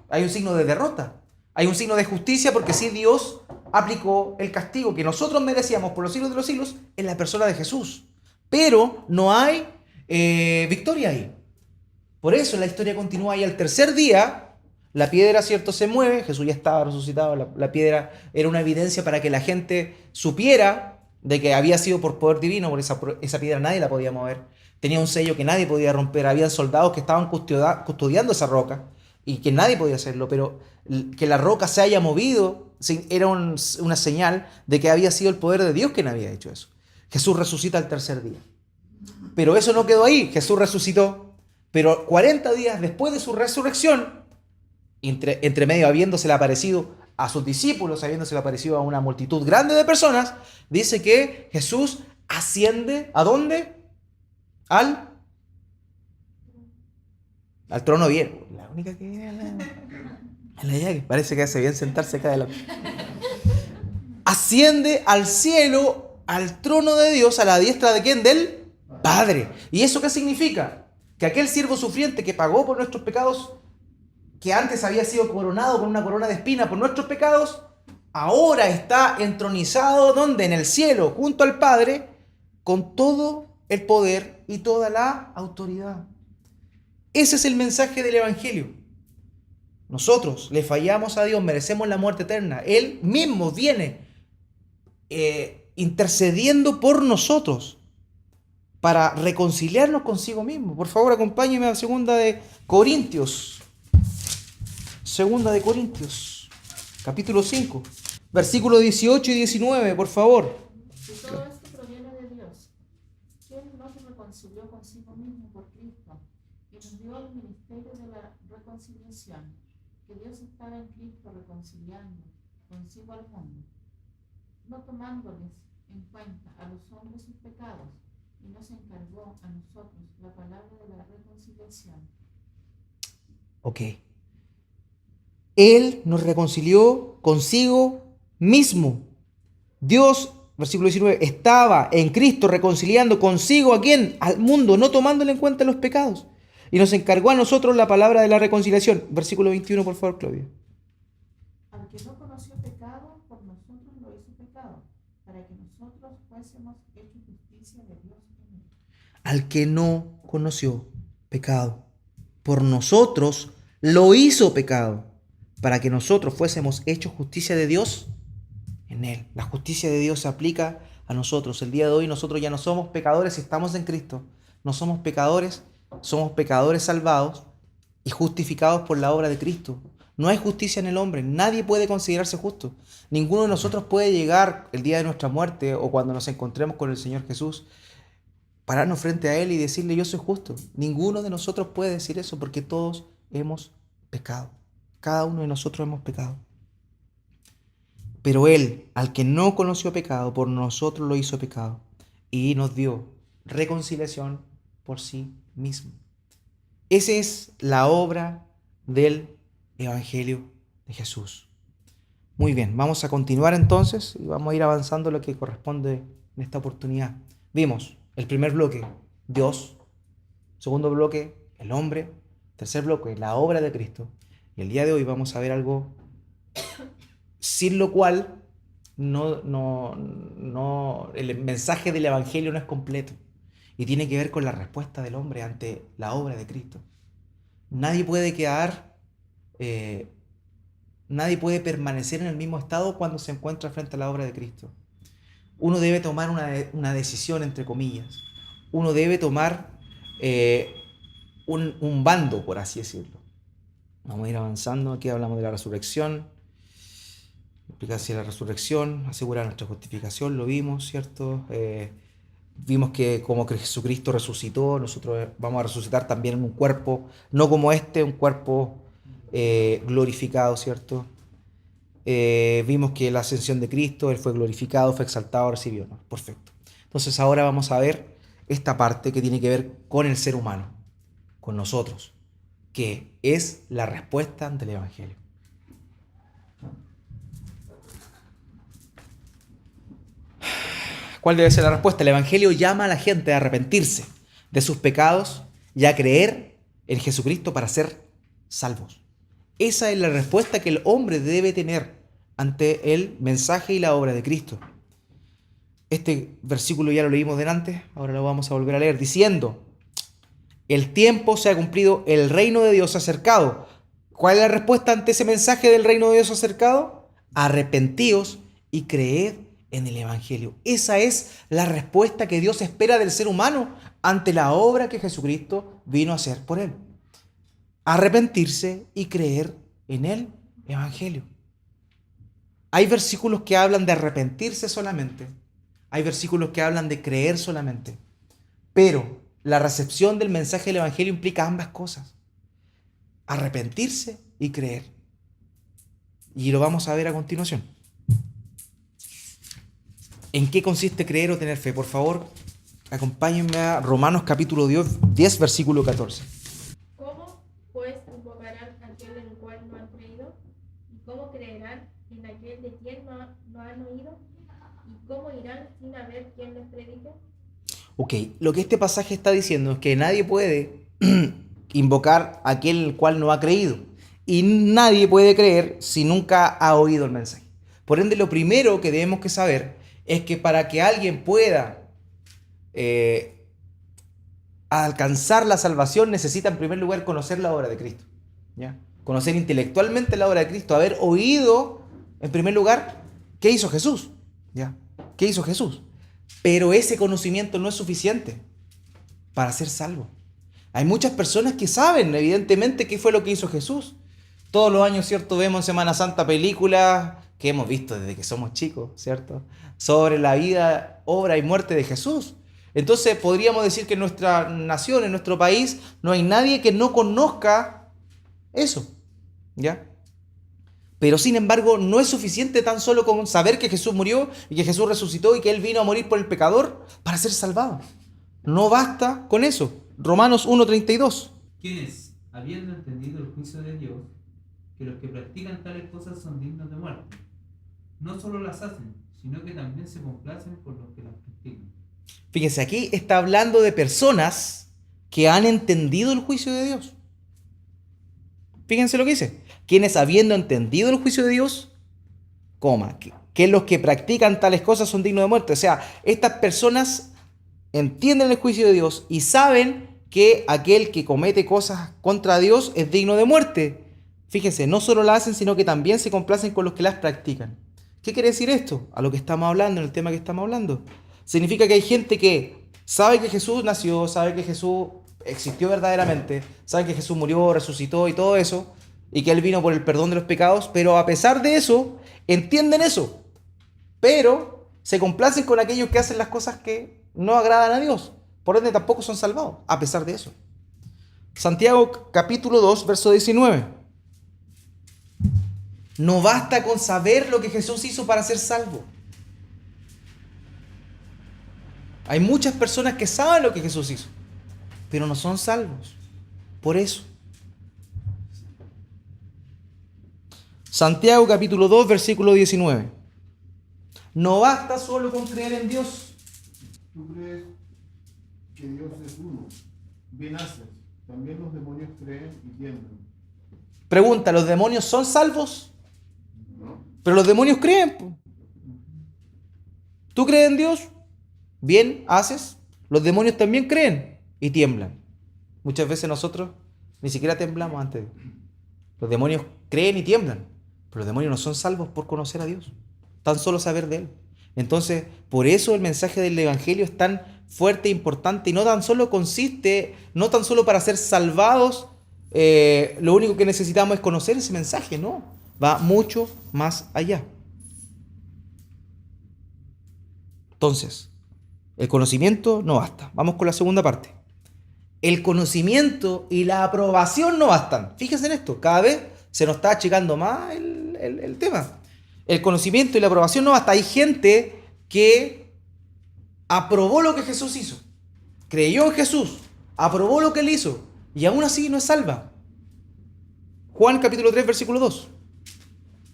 Hay un signo de derrota. Hay un signo de justicia, porque sí, Dios aplicó el castigo que nosotros merecíamos por los siglos de los siglos en la persona de Jesús. Pero no hay victoria ahí. Por eso la historia continúa, y al tercer día la piedra, ¿cierto?, se mueve. Jesús ya estaba resucitado. La piedra era una evidencia para que la gente supiera de que había sido por poder divino. Por esa piedra nadie la podía mover. Tenía un sello que nadie podía romper. Había soldados que estaban custodiando esa roca y que nadie podía hacerlo. Pero que la roca se haya movido era una señal de que había sido el poder de Dios quien había hecho eso. Jesús resucita al tercer día. Pero eso no quedó ahí. Jesús resucitó. Pero 40 días después de su resurrección, entre medio habiéndosele aparecido a sus discípulos, habiéndosele aparecido a una multitud grande de personas, dice que Jesús asciende, ¿a dónde? Al trono bien. La única que viene a la llaga. Parece que hace bien sentarse acá adelante. Asciende al cielo, al trono de Dios, a la diestra de ¿quién? Del Padre. ¿Y eso qué significa? Que aquel siervo sufriente que pagó por nuestros pecados, que antes había sido coronado con una corona de espina por nuestros pecados, ahora está entronizado, ¿dónde? En el cielo, junto al Padre, con todo el poder y toda la autoridad. Ese es el mensaje del Evangelio. Nosotros le fallamos a Dios, merecemos la muerte eterna. Él mismo viene intercediendo por nosotros para reconciliarnos consigo mismo. Por favor, acompáñeme a 2 de Corintios. 2 de Corintios, capítulo 5, versículos 18 y 19, por favor. Si todo esto proviene de Dios, ¿quién no se reconcilió consigo mismo por Cristo y nos dio el ministerio de la reconciliación? Que Dios estaba en Cristo reconciliando consigo al mundo, no tomándoles en cuenta a los hombres sus pecados, y nos encargó a nosotros la palabra de la reconciliación. Ok. Él nos reconcilió consigo mismo. Dios, versículo 19, estaba en Cristo reconciliando consigo ¿a quién? Al mundo, no tomándole en cuenta los pecados. Y nos encargó a nosotros la palabra de la reconciliación. Versículo 21, por favor, Claudia. Al que no conoció pecado, por nosotros lo hizo pecado, para que nosotros fuésemos hechos justicia de Dios en él. Al que no conoció pecado, por nosotros lo hizo pecado, para que nosotros fuésemos hechos justicia de Dios en él. La justicia de Dios se aplica a nosotros. El día de hoy nosotros ya no somos pecadores si estamos en Cristo. No somos pecadores, somos pecadores salvados y justificados por la obra de Cristo. No hay justicia en el hombre, nadie puede considerarse justo. Ninguno de nosotros puede llegar el día de nuestra muerte o cuando nos encontremos con el Señor Jesús, pararnos frente a Él y decirle yo soy justo. Ninguno de nosotros puede decir eso porque todos hemos pecado. Cada uno de nosotros hemos pecado. Pero Él, al que no conoció pecado, por nosotros lo hizo pecado y nos dio reconciliación por sí mismo. Esa es la obra del Evangelio de Jesús. Muy bien, vamos a continuar entonces y vamos a ir avanzando lo que corresponde en esta oportunidad. Vimos el primer bloque, Dios. Segundo bloque, el hombre. Tercer bloque, la obra de Cristo. Y el día de hoy vamos a ver algo sin lo cual el mensaje del Evangelio no es completo. Y tiene que ver con la respuesta del hombre ante la obra de Cristo. Nadie puede permanecer en el mismo estado cuando se encuentra frente a la obra de Cristo. Uno debe tomar una decisión, entre comillas. Uno debe tomar un bando, por así decirlo. Vamos a ir avanzando. Aquí hablamos de la resurrección. Implicancia de la resurrección, asegurar nuestra justificación, lo vimos, ¿cierto? Vimos que como Jesucristo resucitó, nosotros vamos a resucitar también en un cuerpo, no como un cuerpo glorificado, ¿cierto? Vimos que la ascensión de Cristo, Él fue glorificado, fue exaltado, recibió, ¿no? Perfecto. Entonces ahora vamos a ver esta parte que tiene que ver con el ser humano, con nosotros, que es la respuesta ante el Evangelio. ¿Cuál debe ser la respuesta? El Evangelio llama a la gente a arrepentirse de sus pecados y a creer en Jesucristo para ser salvos. Esa es la respuesta que el hombre debe tener ante el mensaje y la obra de Cristo. Este versículo ya lo leímos delante, ahora lo vamos a volver a leer, diciendo: el tiempo se ha cumplido, el reino de Dios se ha acercado. ¿Cuál es la respuesta ante ese mensaje del reino de Dios acercado? Arrepentíos y creed en el Evangelio. Esa es la respuesta que Dios espera del ser humano ante la obra que Jesucristo vino a hacer por él. Arrepentirse y creer en el Evangelio. Hay versículos que hablan de arrepentirse solamente. Hay versículos que hablan de creer solamente. Pero la recepción del mensaje del Evangelio implica ambas cosas. Arrepentirse y creer. Y lo vamos a ver a continuación. ¿En qué consiste creer o tener fe? Por favor, acompáñenme a Romanos capítulo 10, versículo 14. ¿Cómo, pues, invocarán a aquel en el cual no han creído? ¿Y cómo creerán en aquel de quien no han oído? ¿Y cómo irán sin haber quien les predique? Ok, lo que este pasaje está diciendo es que nadie puede invocar a aquel en el cual no ha creído. Y nadie puede creer si nunca ha oído el mensaje. Por ende, lo primero que debemos que saber es que para que alguien pueda alcanzar la salvación necesita en primer lugar conocer la obra de Cristo. ¿Ya? Conocer intelectualmente la obra de Cristo, haber oído en primer lugar qué hizo Jesús. ¿Ya? ¿Qué hizo Jesús? Pero ese conocimiento no es suficiente para ser salvo. Hay muchas personas que saben evidentemente qué fue lo que hizo Jesús. Todos los años, ¿cierto? Vemos en Semana Santa películas que hemos visto desde que somos chicos, ¿cierto? Sobre la vida, obra y muerte de Jesús. Entonces podríamos decir que en nuestra nación, en nuestro país, no hay nadie que no conozca eso, ¿ya? Pero sin embargo, no es suficiente tan solo con saber que Jesús murió y que Jesús resucitó y que Él vino a morir por el pecador para ser salvado. No basta con eso. Romanos 1:32. Quienes, habiendo entendido el juicio de Dios, que los que practican tales cosas son dignos de muerte, no solo las hacen, sino que también se complacen por los que las practican. Fíjense, aquí está hablando de personas que han entendido el juicio de Dios. Fíjense lo que dice. Quienes habiendo entendido el juicio de Dios, que los que practican tales cosas son dignos de muerte. O sea, estas personas entienden el juicio de Dios y saben que aquel que comete cosas contra Dios es digno de muerte. Fíjense, no solo la hacen, sino que también se complacen con los que las practican. ¿Qué quiere decir esto? A lo que estamos hablando, en el tema que estamos hablando. Significa que hay gente que sabe que Jesús nació, sabe que Jesús existió verdaderamente, sabe que Jesús murió, resucitó y todo eso, y que Él vino por el perdón de los pecados, pero a pesar de eso, entienden eso, pero se complacen con aquellos que hacen las cosas que no agradan a Dios, por ende tampoco son salvados, a pesar de eso. Santiago capítulo 2, verso 19. No basta con saber lo que Jesús hizo para ser salvo. Hay muchas personas que saben lo que Jesús hizo, pero no son salvos. Por eso. Santiago capítulo 2, versículo 19. No basta solo con creer en Dios. ¿Tú crees que Dios es uno? Bien haces. También los demonios creen y tiemblan. Pregunta, ¿los demonios son salvos? ¿No? Pero los demonios creen. Po. ¿Tú crees en Dios? Bien haces. Los demonios también creen y tiemblan. Muchas veces nosotros ni siquiera temblamos antes. Los demonios creen y tiemblan, pero los demonios no son salvos por conocer a Dios, tan solo saber de Él. Entonces, por eso el mensaje del Evangelio es tan fuerte e importante y no tan solo consiste, no tan solo para ser salvados, lo único que necesitamos es conocer ese mensaje, no, va mucho más allá. Entonces, el conocimiento no basta. Vamos con la segunda parte. El conocimiento y la aprobación no bastan. Fíjense en esto, cada vez se nos está achicando más el tema. El conocimiento y la aprobación no basta. Hay gente que aprobó lo que Jesús hizo, creyó en Jesús, aprobó lo que Él hizo y aún así no es salva. Juan capítulo 3, versículo 2.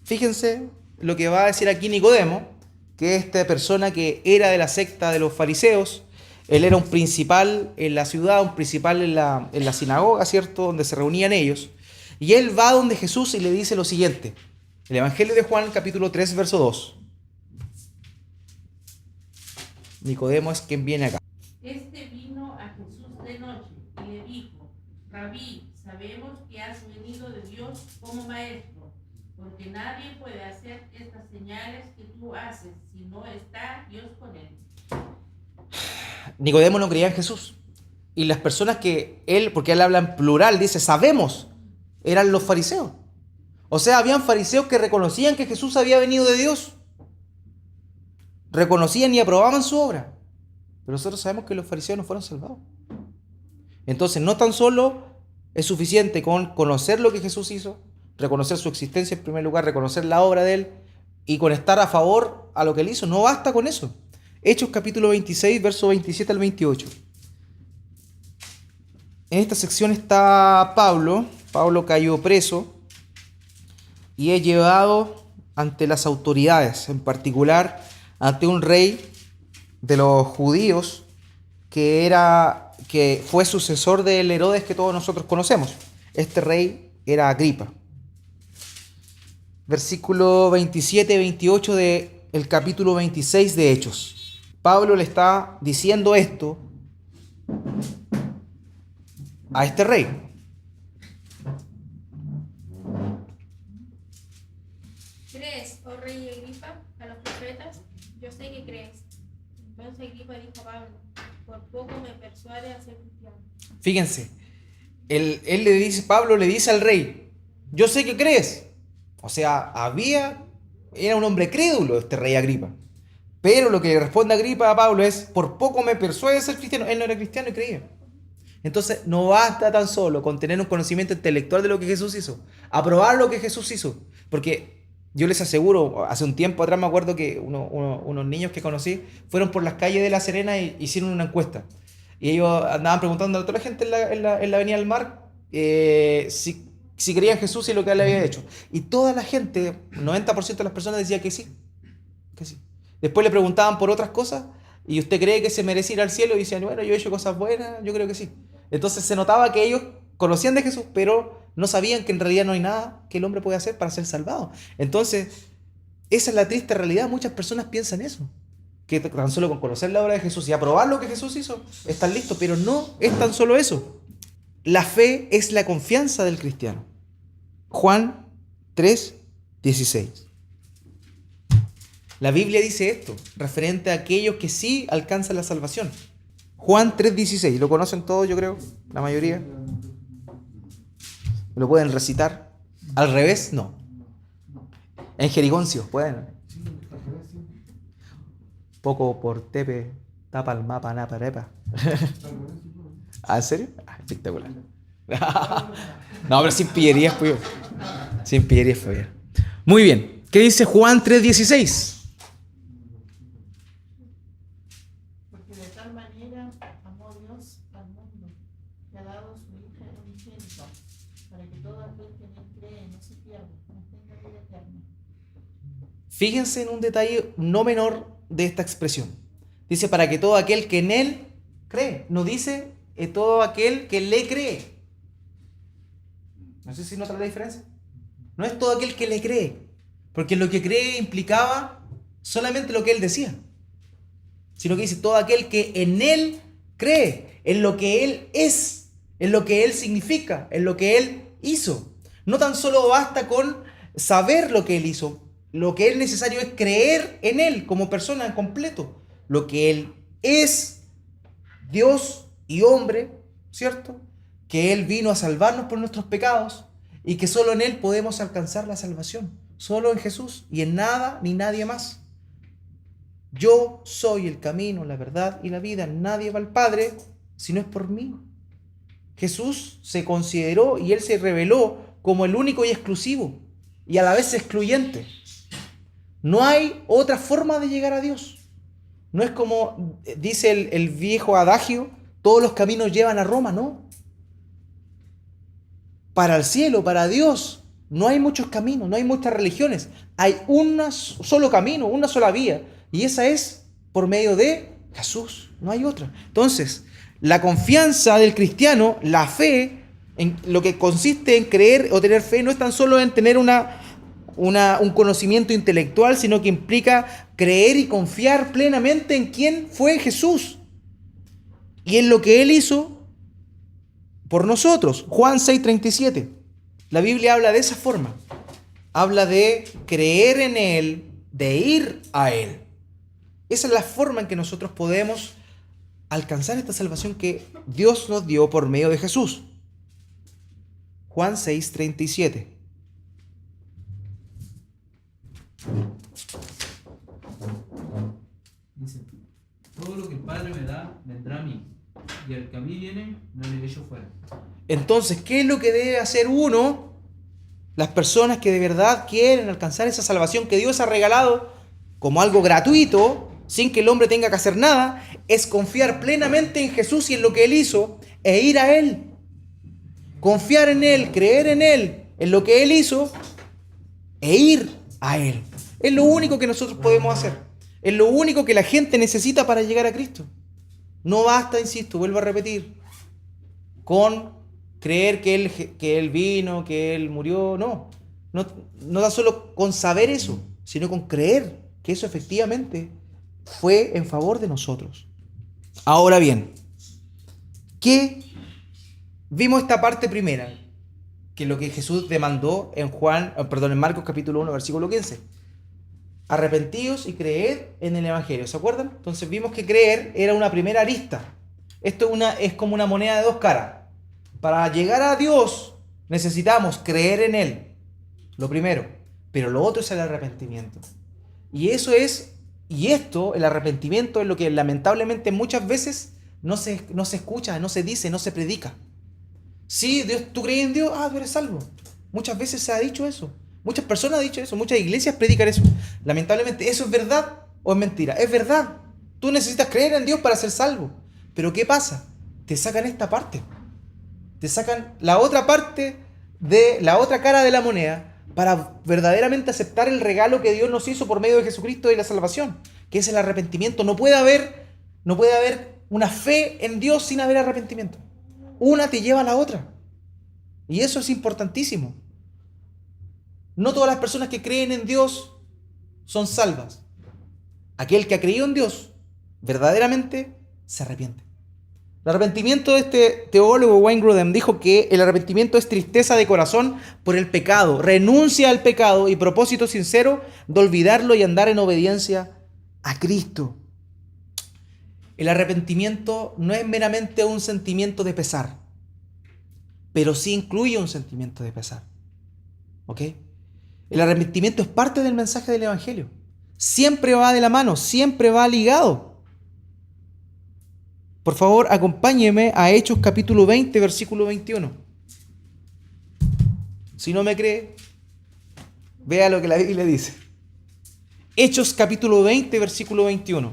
Fíjense lo que va a decir aquí Nicodemo, que esta persona que era de la secta de los fariseos. Él era un principal en la ciudad, un principal en la sinagoga, ¿cierto? Donde se reunían ellos. Y él va donde Jesús y le dice lo siguiente. El Evangelio de Juan, capítulo 3, verso 2. Nicodemo es quien viene acá. Este vino a Jesús de noche y le dijo: Rabí, sabemos que has venido de Dios como maestro, porque nadie puede hacer estas señales que tú haces si no está Dios con él. Nicodemo no creía en Jesús. Y las personas que él, porque él habla en plural, dice sabemos, eran los fariseos. O sea, habían fariseos que reconocían que Jesús había venido de Dios. Reconocían y aprobaban su obra. Pero nosotros sabemos que los fariseos no fueron salvados. Entonces, no tan solo es suficiente con conocer lo que Jesús hizo, reconocer su existencia en primer lugar, reconocer la obra de Él y con estar a favor a lo que Él hizo. No basta con eso. Hechos capítulo 26, verso 27 al 28. En esta sección está Pablo. Pablo cayó preso y es llevado ante las autoridades, en particular ante un rey de los judíos que fue sucesor del Herodes que todos nosotros conocemos. Este rey era Agripa. Versículo 27 y 28 del capítulo 26 de Hechos. Pablo le está diciendo esto a este rey. ¿Crees, oh rey Agripa, a los profetas? Yo sé que crees. Entonces Agripa dijo a Pablo, por poco me persuade a ser cristiano. Fíjense, él le dice, Pablo le dice al rey, yo sé que crees. O sea, era un hombre crédulo este rey Agripa. Pero lo que le responde Agripa a Pablo es, por poco me persuade a ser cristiano. Él no era cristiano y creía. Entonces, no basta tan solo con tener un conocimiento intelectual de lo que Jesús hizo, aprobar lo que Jesús hizo. Porque yo les aseguro, hace un tiempo atrás me acuerdo que unos niños que conocí fueron por las calles de La Serena e hicieron una encuesta. Y ellos andaban preguntando a toda la gente en la Avenida del Mar si creía en Jesús y lo que él había hecho. Y toda la gente, 90% de las personas decía que sí. Que sí. Después le preguntaban por otras cosas. ¿Y usted cree que se merece ir al cielo? Y decían, bueno, yo he hecho cosas buenas, yo creo que sí. Entonces se notaba que ellos conocían de Jesús, pero no sabían que en realidad no hay nada que el hombre puede hacer para ser salvado. Entonces, esa es la triste realidad. Muchas personas piensan eso. Que tan solo con conocer la obra de Jesús y aprobar lo que Jesús hizo, están listos. Pero no es tan solo eso. La fe es la confianza del cristiano. Juan 3:16. La Biblia dice esto, referente a aquellos que sí alcanzan la salvación. Juan 3:16, lo conocen todos, yo creo, la mayoría. ¿Lo pueden recitar? ¿Al revés? No. En jerigoncio, ¿pueden? Poco por tepe, tapa el mapa, naparepa. ¿Ah, en serio? Ah, espectacular. No, pero sin pillerías, pues. Sin pillerías, pues. Muy bien. ¿Qué dice Juan 3:16? Porque de tal manera amó Dios al mundo, que ha dado su Hijo unigénito, para que todo aquel que en él cree no se pierda, mas tenga vida eterna. Fíjense en un detalle no menor de esta expresión. Dice, para que todo aquel que en él cree. No dice todo aquel que le cree. No sé si notan la diferencia. No es todo aquel que le cree. Porque lo que cree implicaba solamente lo que él decía. Sino que dice todo aquel que en él cree, en lo que él es, en lo que él significa, en lo que él hizo. No tan solo basta con saber lo que él hizo. Lo que es necesario es creer en él como persona en completo. Lo que él es, Dios y hombre, ¿cierto? Que él vino a salvarnos por nuestros pecados y que solo en él podemos alcanzar la salvación. Solo en Jesús y en nada ni nadie más. Yo soy el camino, la verdad y la vida. Nadie va al Padre si no es por mí. Jesús se consideró y él se reveló como el único y exclusivo y a la vez excluyente. No hay otra forma de llegar a Dios. No es como dice el viejo adagio, todos los caminos llevan a Roma, no. Para el cielo, para Dios, no hay muchos caminos, no hay muchas religiones. Hay un solo camino, una sola vía. Y esa es por medio de Jesús, no hay otra. Entonces, la confianza del cristiano, la fe, en lo que consiste en creer o tener fe, no es tan solo en tener un conocimiento intelectual, sino que implica creer y confiar plenamente en quién fue Jesús y en lo que Él hizo por nosotros. Juan 6:37. La Biblia habla de esa forma. Habla de creer en Él, de ir a Él. Esa es la forma en que nosotros podemos alcanzar esta salvación que Dios nos dio por medio de Jesús. Juan 6:37. Dice, todo lo que el Padre me da, vendrá a mí, y al que a mí viene, no le echo fuera. Entonces, ¿qué es lo que debe hacer uno? Las personas que de verdad quieren alcanzar esa salvación que Dios ha regalado como algo gratuito, sin que el hombre tenga que hacer nada, es confiar plenamente en Jesús y en lo que Él hizo e ir a Él. Confiar en Él, creer en Él, en lo que Él hizo e ir a Él. Es lo único que nosotros podemos hacer. Es lo único que la gente necesita para llegar a Cristo. No basta, insisto, vuelvo a repetir, con creer que él vino, que Él murió. No, no da solo con saber eso, sino con creer que eso efectivamente fue en favor de nosotros. Ahora bien, ¿qué vimos esta parte primera? Que lo que Jesús demandó en en Marcos capítulo 1, versículo 15. Arrepentíos y creed en el Evangelio. ¿Se acuerdan? Entonces vimos que creer era una primera arista. Esto es como una moneda de dos caras. Para llegar a Dios necesitamos creer en Él. Lo primero. Pero lo otro es el arrepentimiento. Y el arrepentimiento es lo que lamentablemente muchas veces no se escucha, no se dice, no se predica. Sí, Dios, tú crees en Dios, tú eres salvo. Muchas veces se ha dicho eso. Muchas personas han dicho eso, muchas iglesias predican eso. Lamentablemente, ¿eso es verdad o es mentira? Es verdad. Tú necesitas creer en Dios para ser salvo. Pero ¿qué pasa? Te sacan esta parte. Te sacan la otra parte de la otra cara de la moneda para verdaderamente aceptar el regalo que Dios nos hizo por medio de Jesucristo y la salvación, que es el arrepentimiento. No puede haber una fe en Dios sin haber arrepentimiento. Una te lleva a la otra. Y eso es importantísimo. No todas las personas que creen en Dios son salvas. Aquel que ha creído en Dios verdaderamente se arrepiente. El arrepentimiento de este teólogo Wayne Grudem dijo que el arrepentimiento es tristeza de corazón por el pecado, renuncia al pecado y propósito sincero de olvidarlo y andar en obediencia a Cristo. El arrepentimiento no es meramente un sentimiento de pesar, pero sí incluye un sentimiento de pesar. ¿Ok? El arrepentimiento es parte del mensaje del Evangelio. Siempre va de la mano, siempre va ligado. Por favor, acompáñeme a Hechos capítulo 20, versículo 21. Si no me cree, vea lo que la Biblia dice. Hechos capítulo 20, versículo 21.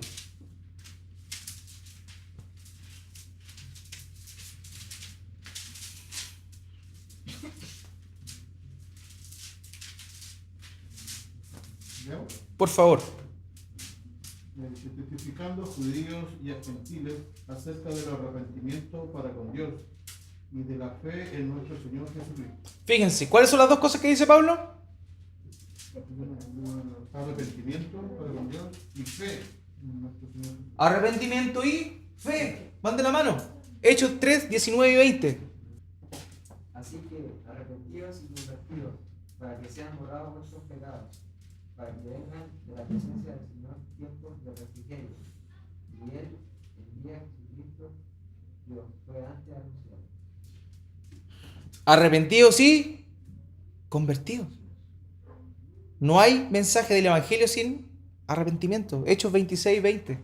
Por favor. Testificando judíos y gentiles acerca del arrepentimiento para con Dios y de la fe en nuestro Señor Jesucristo. Fíjense, ¿cuáles son las dos cosas que dice Pablo? Arrepentimiento para con Dios y fe en nuestro Señor Jesucristo. Arrepentimiento y fe. Van de la mano. Hechos 3, 19 y 20. Así que arrepentidos y convertidos, para que sean borrados vuestros pecados, para que vengan de la presencia del Señor tiempos de refrigerio, y Él envía a Jesucristo, Dios fue antes anunciado. Arrepentidos y convertidos. No hay mensaje del Evangelio sin arrepentimiento. Hechos 26, 20.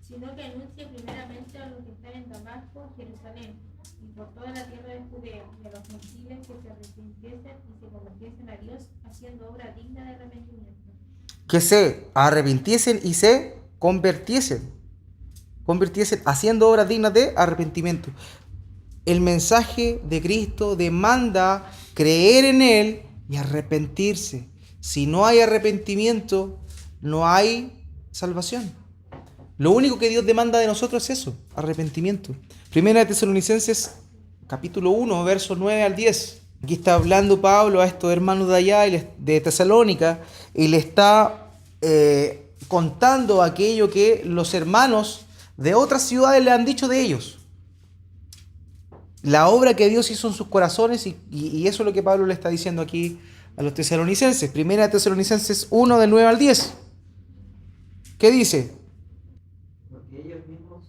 Sino que anuncie primeramente a los que están en Damasco, Jerusalén, y por toda la tierra de Judea, y a los gentiles que se arrepintiesen y se convirtiesen a Dios, haciendo obra digna de arrepentimiento. Que se arrepintiesen y se convirtiesen, haciendo obras dignas de arrepentimiento. El mensaje de Cristo demanda creer en Él y arrepentirse. Si no hay arrepentimiento, no hay salvación. Lo único que Dios demanda de nosotros es eso, arrepentimiento. Primera de Tesalonicenses, capítulo 1, versos 9 al 10. Aquí está hablando Pablo a estos hermanos de allá, de Tesalónica, y le está contando aquello que los hermanos de otras ciudades le han dicho de ellos. La obra que Dios hizo en sus corazones, y eso es lo que Pablo le está diciendo aquí a los tesalonicenses. Primera de Tesalonicenses 1, del 9 al 10. ¿Qué dice? Porque ellos mismos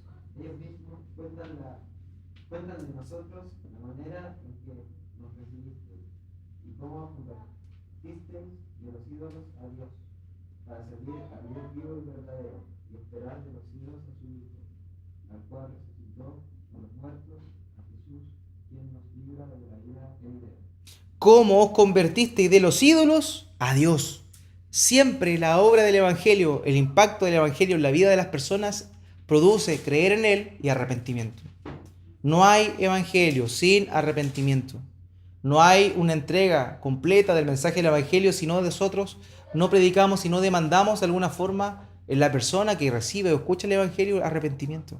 cuentan de nosotros la manera en que nos recibiste y cómo convertisteis de los ídolos a Dios, creer al Dios vivo y verdadero, y esperar de los cielos a su Hijo, al cual resucitó a los muertos, a Jesús, quien nos libra de la ira venidera. ¿Cómo os convertisteis de los ídolos a Dios? Siempre la obra del Evangelio, el impacto del Evangelio en la vida de las personas produce creer en Él y arrepentimiento. No hay Evangelio sin arrepentimiento. No hay una entrega completa del mensaje del Evangelio si no nosotros no predicamos y no demandamos de alguna forma en la persona que recibe o escucha el Evangelio arrepentimiento.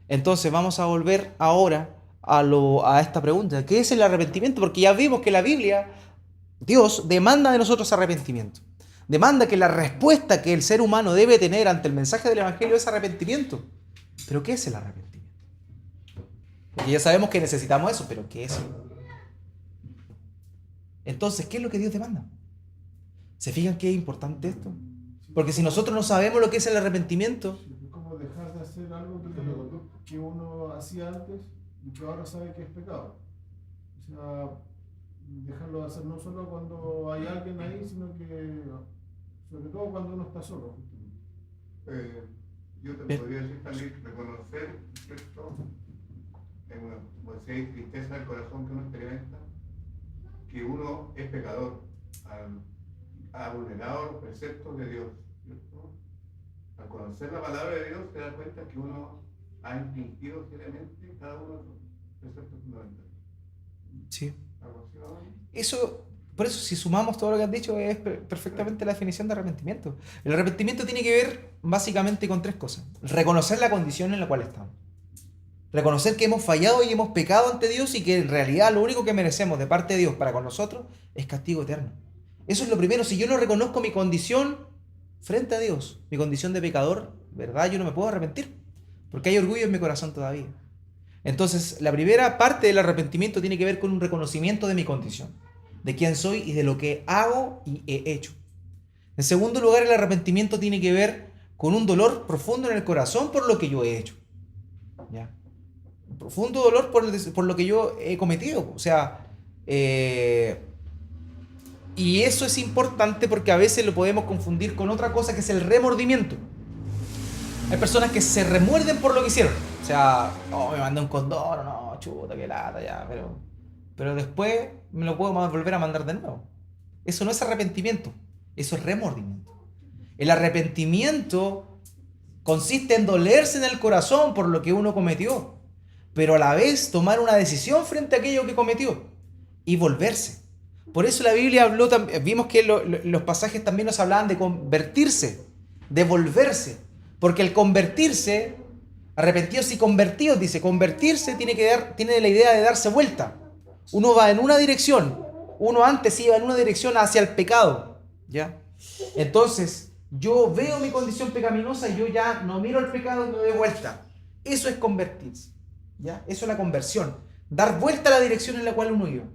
Entonces vamos a volver ahora a esta pregunta. ¿Qué es el arrepentimiento? Porque ya vimos que la Biblia, Dios demanda de nosotros arrepentimiento. Demanda que la respuesta que el ser humano debe tener ante el mensaje del Evangelio es arrepentimiento. ¿Pero qué es el arrepentimiento? Porque ya sabemos que necesitamos eso, pero ¿qué es? Entonces, ¿qué es lo que Dios demanda? ¿Se fijan qué es importante esto? Porque si nosotros no sabemos lo que es el arrepentimiento, Es como dejar de hacer algo que uno hacía antes y que ahora sabe que es pecado. O sea, dejarlo de hacer no solo cuando hay alguien ahí, sino que sobre todo cuando uno está solo. Yo te Bien. podría decir también reconocer, ¿cierto? En una, como si hay tristeza del corazón que uno experimenta, que uno es pecador, ha vulnerado los preceptos de Dios, ¿cierto? Al conocer la palabra de Dios te das cuenta que uno ha infringido seriamente cada uno de los preceptos fundamentales. sí. ¿Algo así, no? Eso, por eso, si sumamos todo lo que has dicho, es perfectamente la definición de arrepentimiento. El arrepentimiento tiene que ver básicamente con tres cosas. Reconocer la condición en la cual estamos. Reconocer que hemos fallado y hemos pecado ante Dios y que en realidad lo único que merecemos de parte de Dios para con nosotros es castigo eterno. Eso es lo primero. Si yo no reconozco mi condición frente a Dios, mi condición de pecador, ¿verdad? Yo no me puedo arrepentir, porque hay orgullo en mi corazón todavía. Entonces, la primera parte del arrepentimiento tiene que ver con un reconocimiento de mi condición, de quién soy y de lo que hago y he hecho. En segundo lugar, el arrepentimiento tiene que ver con un dolor profundo en el corazón por lo que yo he hecho. ¿Ya? Un profundo dolor por lo que yo he cometido. O sea, y eso es importante porque a veces lo podemos confundir con otra cosa que es el remordimiento. Hay personas que se remuerden por lo que hicieron. O sea, oh, me mandé un condón, no, chuta, qué lata, ya, pero después me lo puedo volver a mandar de nuevo. Eso no es arrepentimiento, eso es remordimiento. El arrepentimiento consiste en dolerse en el corazón por lo que uno cometió, pero a la vez tomar una decisión frente a aquello que cometió y volverse. Por eso la Biblia habló, vimos que los pasajes también nos hablaban de convertirse, de volverse, porque el convertirse, arrepentidos y convertidos, dice, convertirse tiene la idea de darse vuelta. Uno va en una dirección, uno antes iba en una dirección hacia el pecado, ¿ya? Entonces, yo veo mi condición pecaminosa y yo ya no miro el pecado y me doy vuelta. Eso es convertirse, ¿ya? Eso es la conversión, dar vuelta a la dirección en la cual uno iba,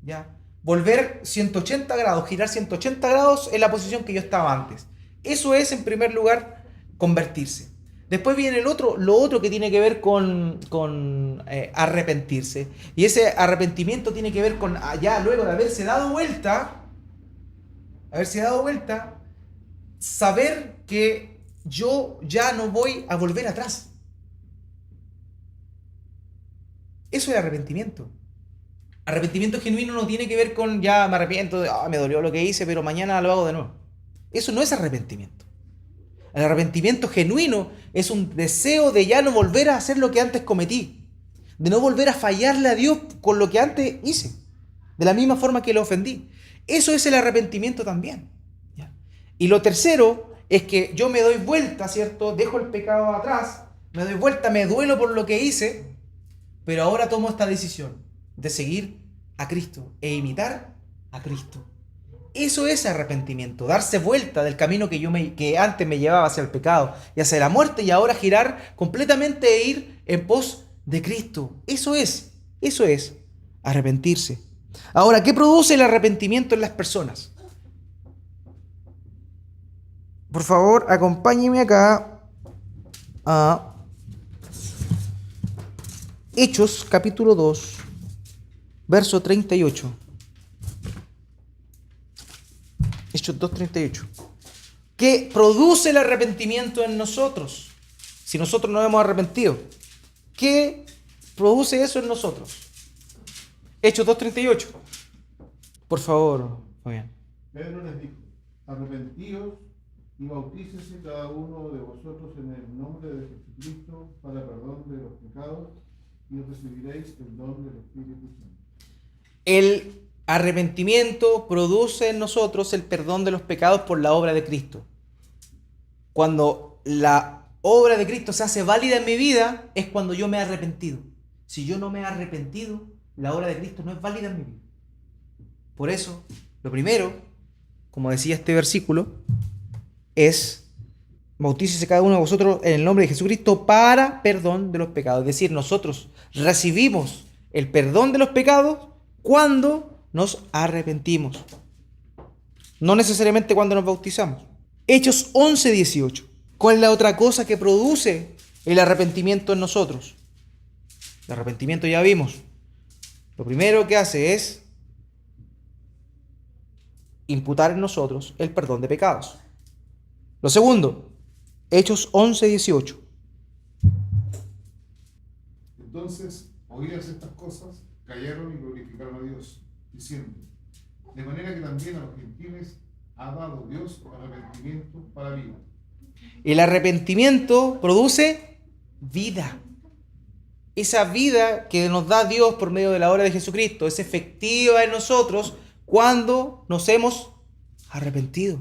¿ya? Volver 180 grados, girar 180 grados en la posición que yo estaba antes. Eso es, en primer lugar, convertirse. Después viene lo otro que tiene que ver con arrepentirse. Y ese arrepentimiento tiene que ver con, ya luego de haberse dado vuelta, saber que yo ya no voy a volver atrás. Eso es arrepentimiento. Arrepentimiento genuino no tiene que ver con, ya me arrepiento, me dolió lo que hice, pero mañana lo hago de nuevo. Eso no es arrepentimiento. El arrepentimiento genuino es un deseo de ya no volver a hacer lo que antes cometí, de no volver a fallarle a Dios con lo que antes hice, de la misma forma que le ofendí. Eso es el arrepentimiento también, ¿ya? Y lo tercero es que yo me doy vuelta, ¿cierto? Dejo el pecado atrás, me doy vuelta, me duelo por lo que hice, pero ahora tomo esta decisión de seguir a Cristo e imitar a Cristo. Eso es arrepentimiento, darse vuelta del camino que antes me llevaba hacia el pecado y hacia la muerte, y ahora girar completamente e ir en pos de Cristo. Eso es arrepentirse. Ahora, ¿qué produce el arrepentimiento en las personas? Por favor, acompáñeme acá a Hechos capítulo 2, verso 38. Hechos 2:38. ¿Qué produce el arrepentimiento en nosotros? Si nosotros no hemos arrepentido, ¿qué produce eso en nosotros? Hechos 2:38. Por favor, Fabián. Pedro les dijo: arrepentíos y bautícese cada uno de vosotros en el nombre de Jesucristo para perdón de los pecados, y recibiréis el don del Espíritu Santo. El arrepentimiento produce en nosotros el perdón de los pecados por la obra de Cristo. Cuando la obra de Cristo se hace válida en mi vida, es cuando yo me he arrepentido. Si yo no me he arrepentido, la obra de Cristo no es válida en mi vida. Por eso, lo primero, como decía este versículo, es: bautícese cada uno de vosotros en el nombre de Jesucristo para perdón de los pecados. Es decir, nosotros recibimos el perdón de los pecados cuando nos arrepentimos, no necesariamente cuando nos bautizamos. Hechos 11:18. ¿Cuál es la otra cosa que produce el arrepentimiento en nosotros? El arrepentimiento ya vimos. Lo primero que hace es imputar en nosotros el perdón de pecados. Lo segundo, Hechos 11:18. Entonces, oídas estas cosas, callaron y glorificaron a Dios, diciendo: de manera que también a los gentiles ha dado Dios arrepentimiento para vida. El arrepentimiento produce vida. Esa vida que nos da Dios por medio de la obra de Jesucristo es efectiva en nosotros cuando nos hemos arrepentido.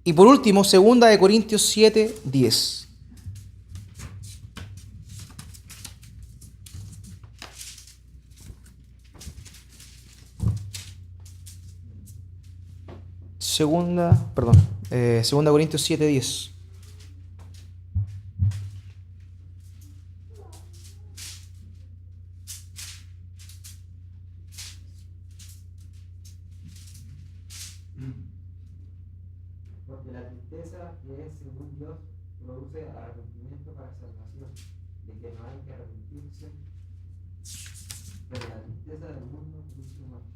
Y por último, 2 Corintios 7:10. Segunda Corintios 7:10. Porque la tristeza que es según Dios produce arrepentimiento para salvación, de que no hay que arrepentirse, pero la tristeza del mundo produce muerte.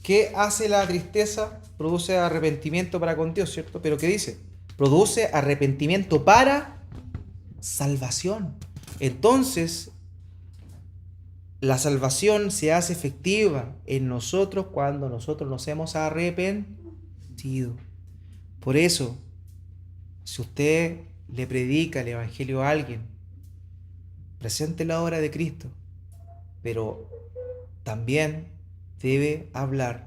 ¿Qué hace la tristeza? Produce arrepentimiento para con Dios, ¿cierto? Pero ¿qué dice? Produce arrepentimiento para salvación. Entonces, la salvación se hace efectiva en nosotros cuando nosotros nos hemos arrepentido. Por eso, si usted le predica el Evangelio a alguien, presente la obra de Cristo, pero también debe hablar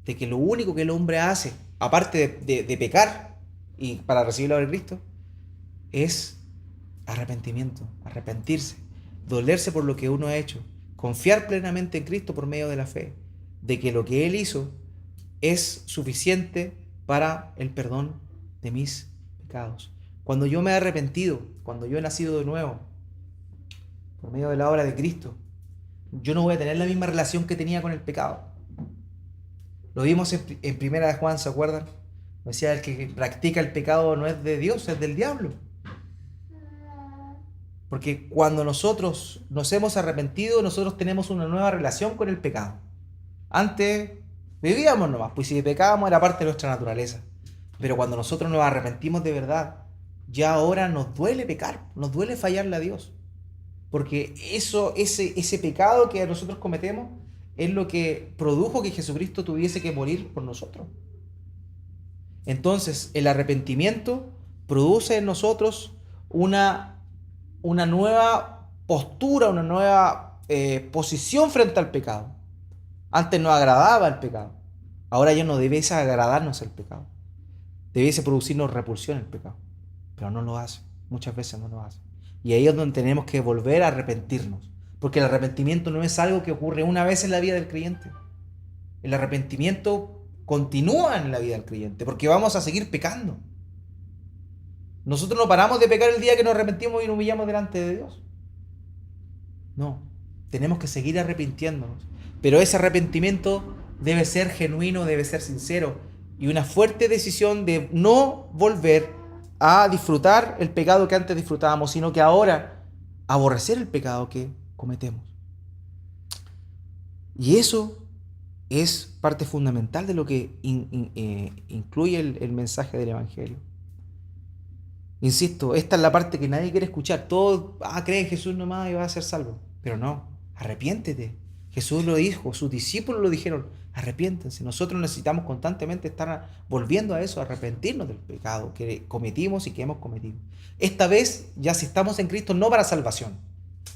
de que lo único que el hombre hace, aparte de pecar y para recibir la obra de Cristo, es arrepentimiento, arrepentirse, dolerse por lo que uno ha hecho, confiar plenamente en Cristo por medio de la fe, de que lo que Él hizo es suficiente para el perdón de mis pecados. Cuando yo me he arrepentido, cuando yo he nacido de nuevo, por medio de la obra de Cristo, yo no voy a tener la misma relación que tenía con el pecado. Lo vimos en Primera de Juan, ¿se acuerdan? Decía: el que practica el pecado no es de Dios, es del diablo. Porque cuando nosotros nos hemos arrepentido, nosotros tenemos una nueva relación con el pecado. Antes vivíamos nomás, pues si pecábamos era parte de nuestra naturaleza. Pero cuando nosotros nos arrepentimos de verdad, ya ahora nos duele pecar, nos duele fallarle a Dios. Porque ese pecado que nosotros cometemos es lo que produjo que Jesucristo tuviese que morir por nosotros. Entonces, el arrepentimiento produce en nosotros una nueva postura, una nueva posición frente al pecado. Antes nos agradaba el pecado. Ahora ya no debiese agradarnos el pecado. Debiese producirnos repulsión el pecado. Pero no lo hace. Muchas veces no lo hace. Y ahí es donde tenemos que volver a arrepentirnos. Porque el arrepentimiento no es algo que ocurre una vez en la vida del creyente. El arrepentimiento continúa en la vida del creyente. Porque vamos a seguir pecando. Nosotros no paramos de pecar el día que nos arrepentimos y nos humillamos delante de Dios. No. Tenemos que seguir arrepintiéndonos. Pero ese arrepentimiento debe ser genuino, debe ser sincero. Y una fuerte decisión de no volver a disfrutar el pecado que antes disfrutábamos, sino que ahora aborrecer el pecado que cometemos. Y eso es parte fundamental de lo que incluye el mensaje del Evangelio. Insisto, esta es la parte que nadie quiere escuchar. Todos creen en Jesús nomás y va a ser salvo. Pero no, arrepiéntete. Jesús lo dijo, sus discípulos lo dijeron, arrepiéntense. Nosotros necesitamos constantemente estar volviendo a eso, arrepentirnos del pecado que cometimos y que hemos cometido. Esta vez, ya si estamos en Cristo, no para salvación,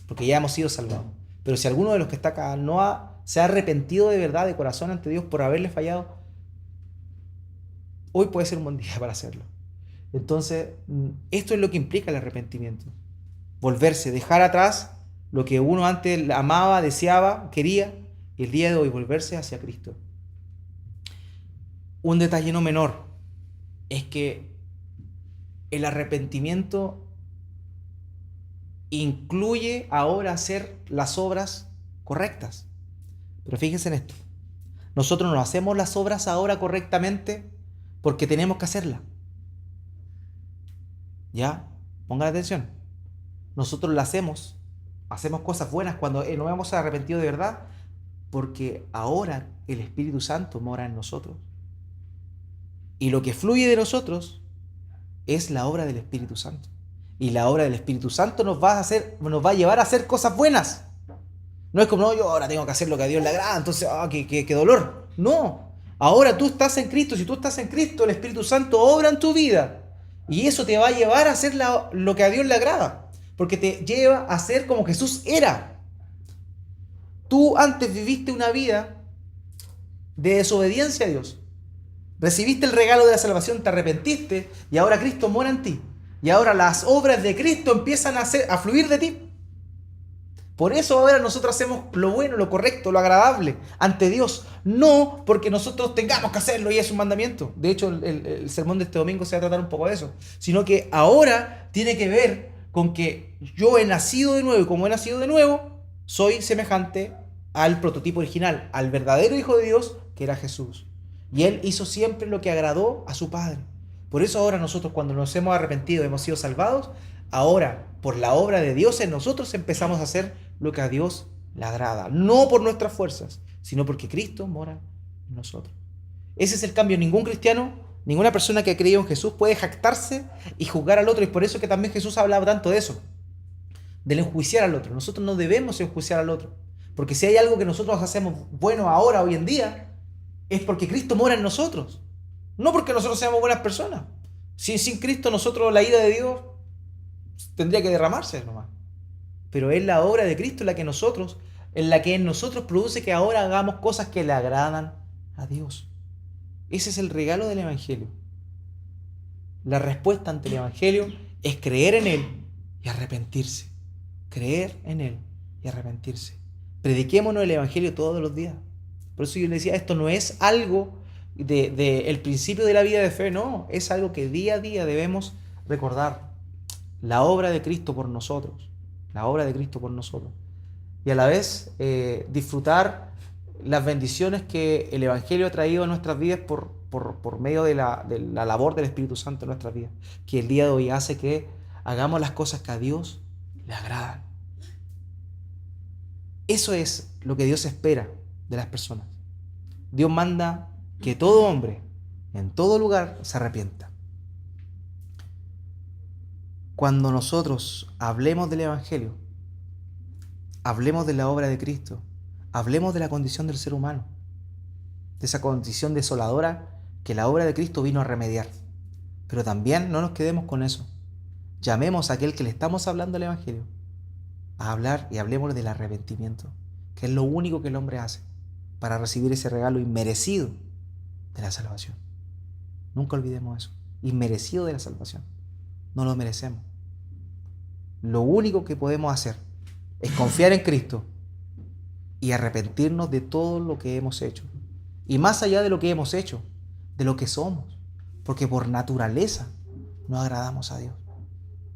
porque ya hemos sido salvados. Pero si alguno de los que está acá se ha arrepentido de verdad, de corazón ante Dios por haberle fallado, hoy puede ser un buen día para hacerlo. Entonces, esto es lo que implica el arrepentimiento. Volverse, dejar atrás lo que uno antes amaba, deseaba, quería, y el día de hoy volverse hacia Cristo. Un detalle no menor es que el arrepentimiento incluye ahora hacer las obras correctas. Pero fíjense en esto. Nosotros no hacemos las obras ahora correctamente porque tenemos que hacerlas. ¿Ya? Pongan atención. Nosotros las hacemos cosas buenas cuando nos hemos arrepentido de verdad, porque ahora el Espíritu Santo mora en nosotros. Y lo que fluye de nosotros es la obra del Espíritu Santo. Y la obra del Espíritu Santo nos va a llevar a hacer cosas buenas. No es como, no, yo ahora tengo que hacer lo que a Dios le agrada, entonces, qué dolor. No, ahora tú estás en Cristo. Si tú estás en Cristo, el Espíritu Santo obra en tu vida. Y eso te va a llevar a hacer lo que a Dios le agrada. Porque te lleva a ser como Jesús era. Tú antes viviste una vida de desobediencia a Dios. Recibiste el regalo de la salvación, te arrepentiste y ahora Cristo mora en ti. Y ahora las obras de Cristo empiezan a fluir de ti. Por eso ahora nosotros hacemos lo bueno, lo correcto, lo agradable ante Dios. No porque nosotros tengamos que hacerlo y es un mandamiento. De hecho, el sermón de este domingo se va a tratar un poco de eso. Sino que ahora tiene que ver con que yo he nacido de nuevo y como he nacido de nuevo, soy semejante al prototipo original, al verdadero Hijo de Dios que era Jesús. Y Él hizo siempre lo que agradó a su Padre. Por eso ahora nosotros cuando nos hemos arrepentido, hemos sido salvados, ahora por la obra de Dios en nosotros empezamos a hacer lo que a Dios le agrada. No por nuestras fuerzas, sino porque Cristo mora en nosotros. Ese es el cambio. Ningún cristiano, ninguna persona que ha creído en Jesús puede jactarse y juzgar al otro. Y por eso que también Jesús hablaba tanto de eso, del enjuiciar al otro. Nosotros no debemos enjuiciar al otro. Porque si hay algo que nosotros hacemos bueno ahora, hoy en día, es porque Cristo mora en nosotros. No porque nosotros seamos buenas personas. Sin Cristo nosotros, la ira de Dios tendría que derramarse nomás. Pero es la obra de Cristo en la que en nosotros produce que ahora hagamos cosas que le agradan a Dios. Ese es el regalo del Evangelio. La respuesta ante el Evangelio es creer en Él y arrepentirse. Creer en Él y arrepentirse. Prediquémonos el Evangelio todos los días. Por eso yo le decía, esto no es algo el principio de la vida de fe, no. Es algo que día a día debemos recordar. La obra de Cristo por nosotros. La obra de Cristo por nosotros. Y a la vez disfrutar las bendiciones que el Evangelio ha traído a nuestras vidas por medio de la labor del Espíritu Santo en nuestras vidas. Que el día de hoy hace que hagamos las cosas que a Dios le agradan. Eso es lo que Dios espera de las personas. Dios manda que todo hombre, en todo lugar, se arrepienta. Cuando nosotros hablemos del Evangelio, hablemos de la obra de Cristo, hablemos de la condición del ser humano, de esa condición desoladora que la obra de Cristo vino a remediar. Pero también no nos quedemos con eso. Llamemos a aquel que le estamos hablando del Evangelio a hablar y hablemos del arrepentimiento, que es lo único que el hombre hace para recibir ese regalo inmerecido de la salvación. Nunca olvidemos eso. Inmerecido de la salvación. No lo merecemos. Lo único que podemos hacer es confiar en Cristo y arrepentirnos de todo lo que hemos hecho. Y más allá de lo que hemos hecho, de lo que somos. Porque por naturaleza no agradamos a Dios.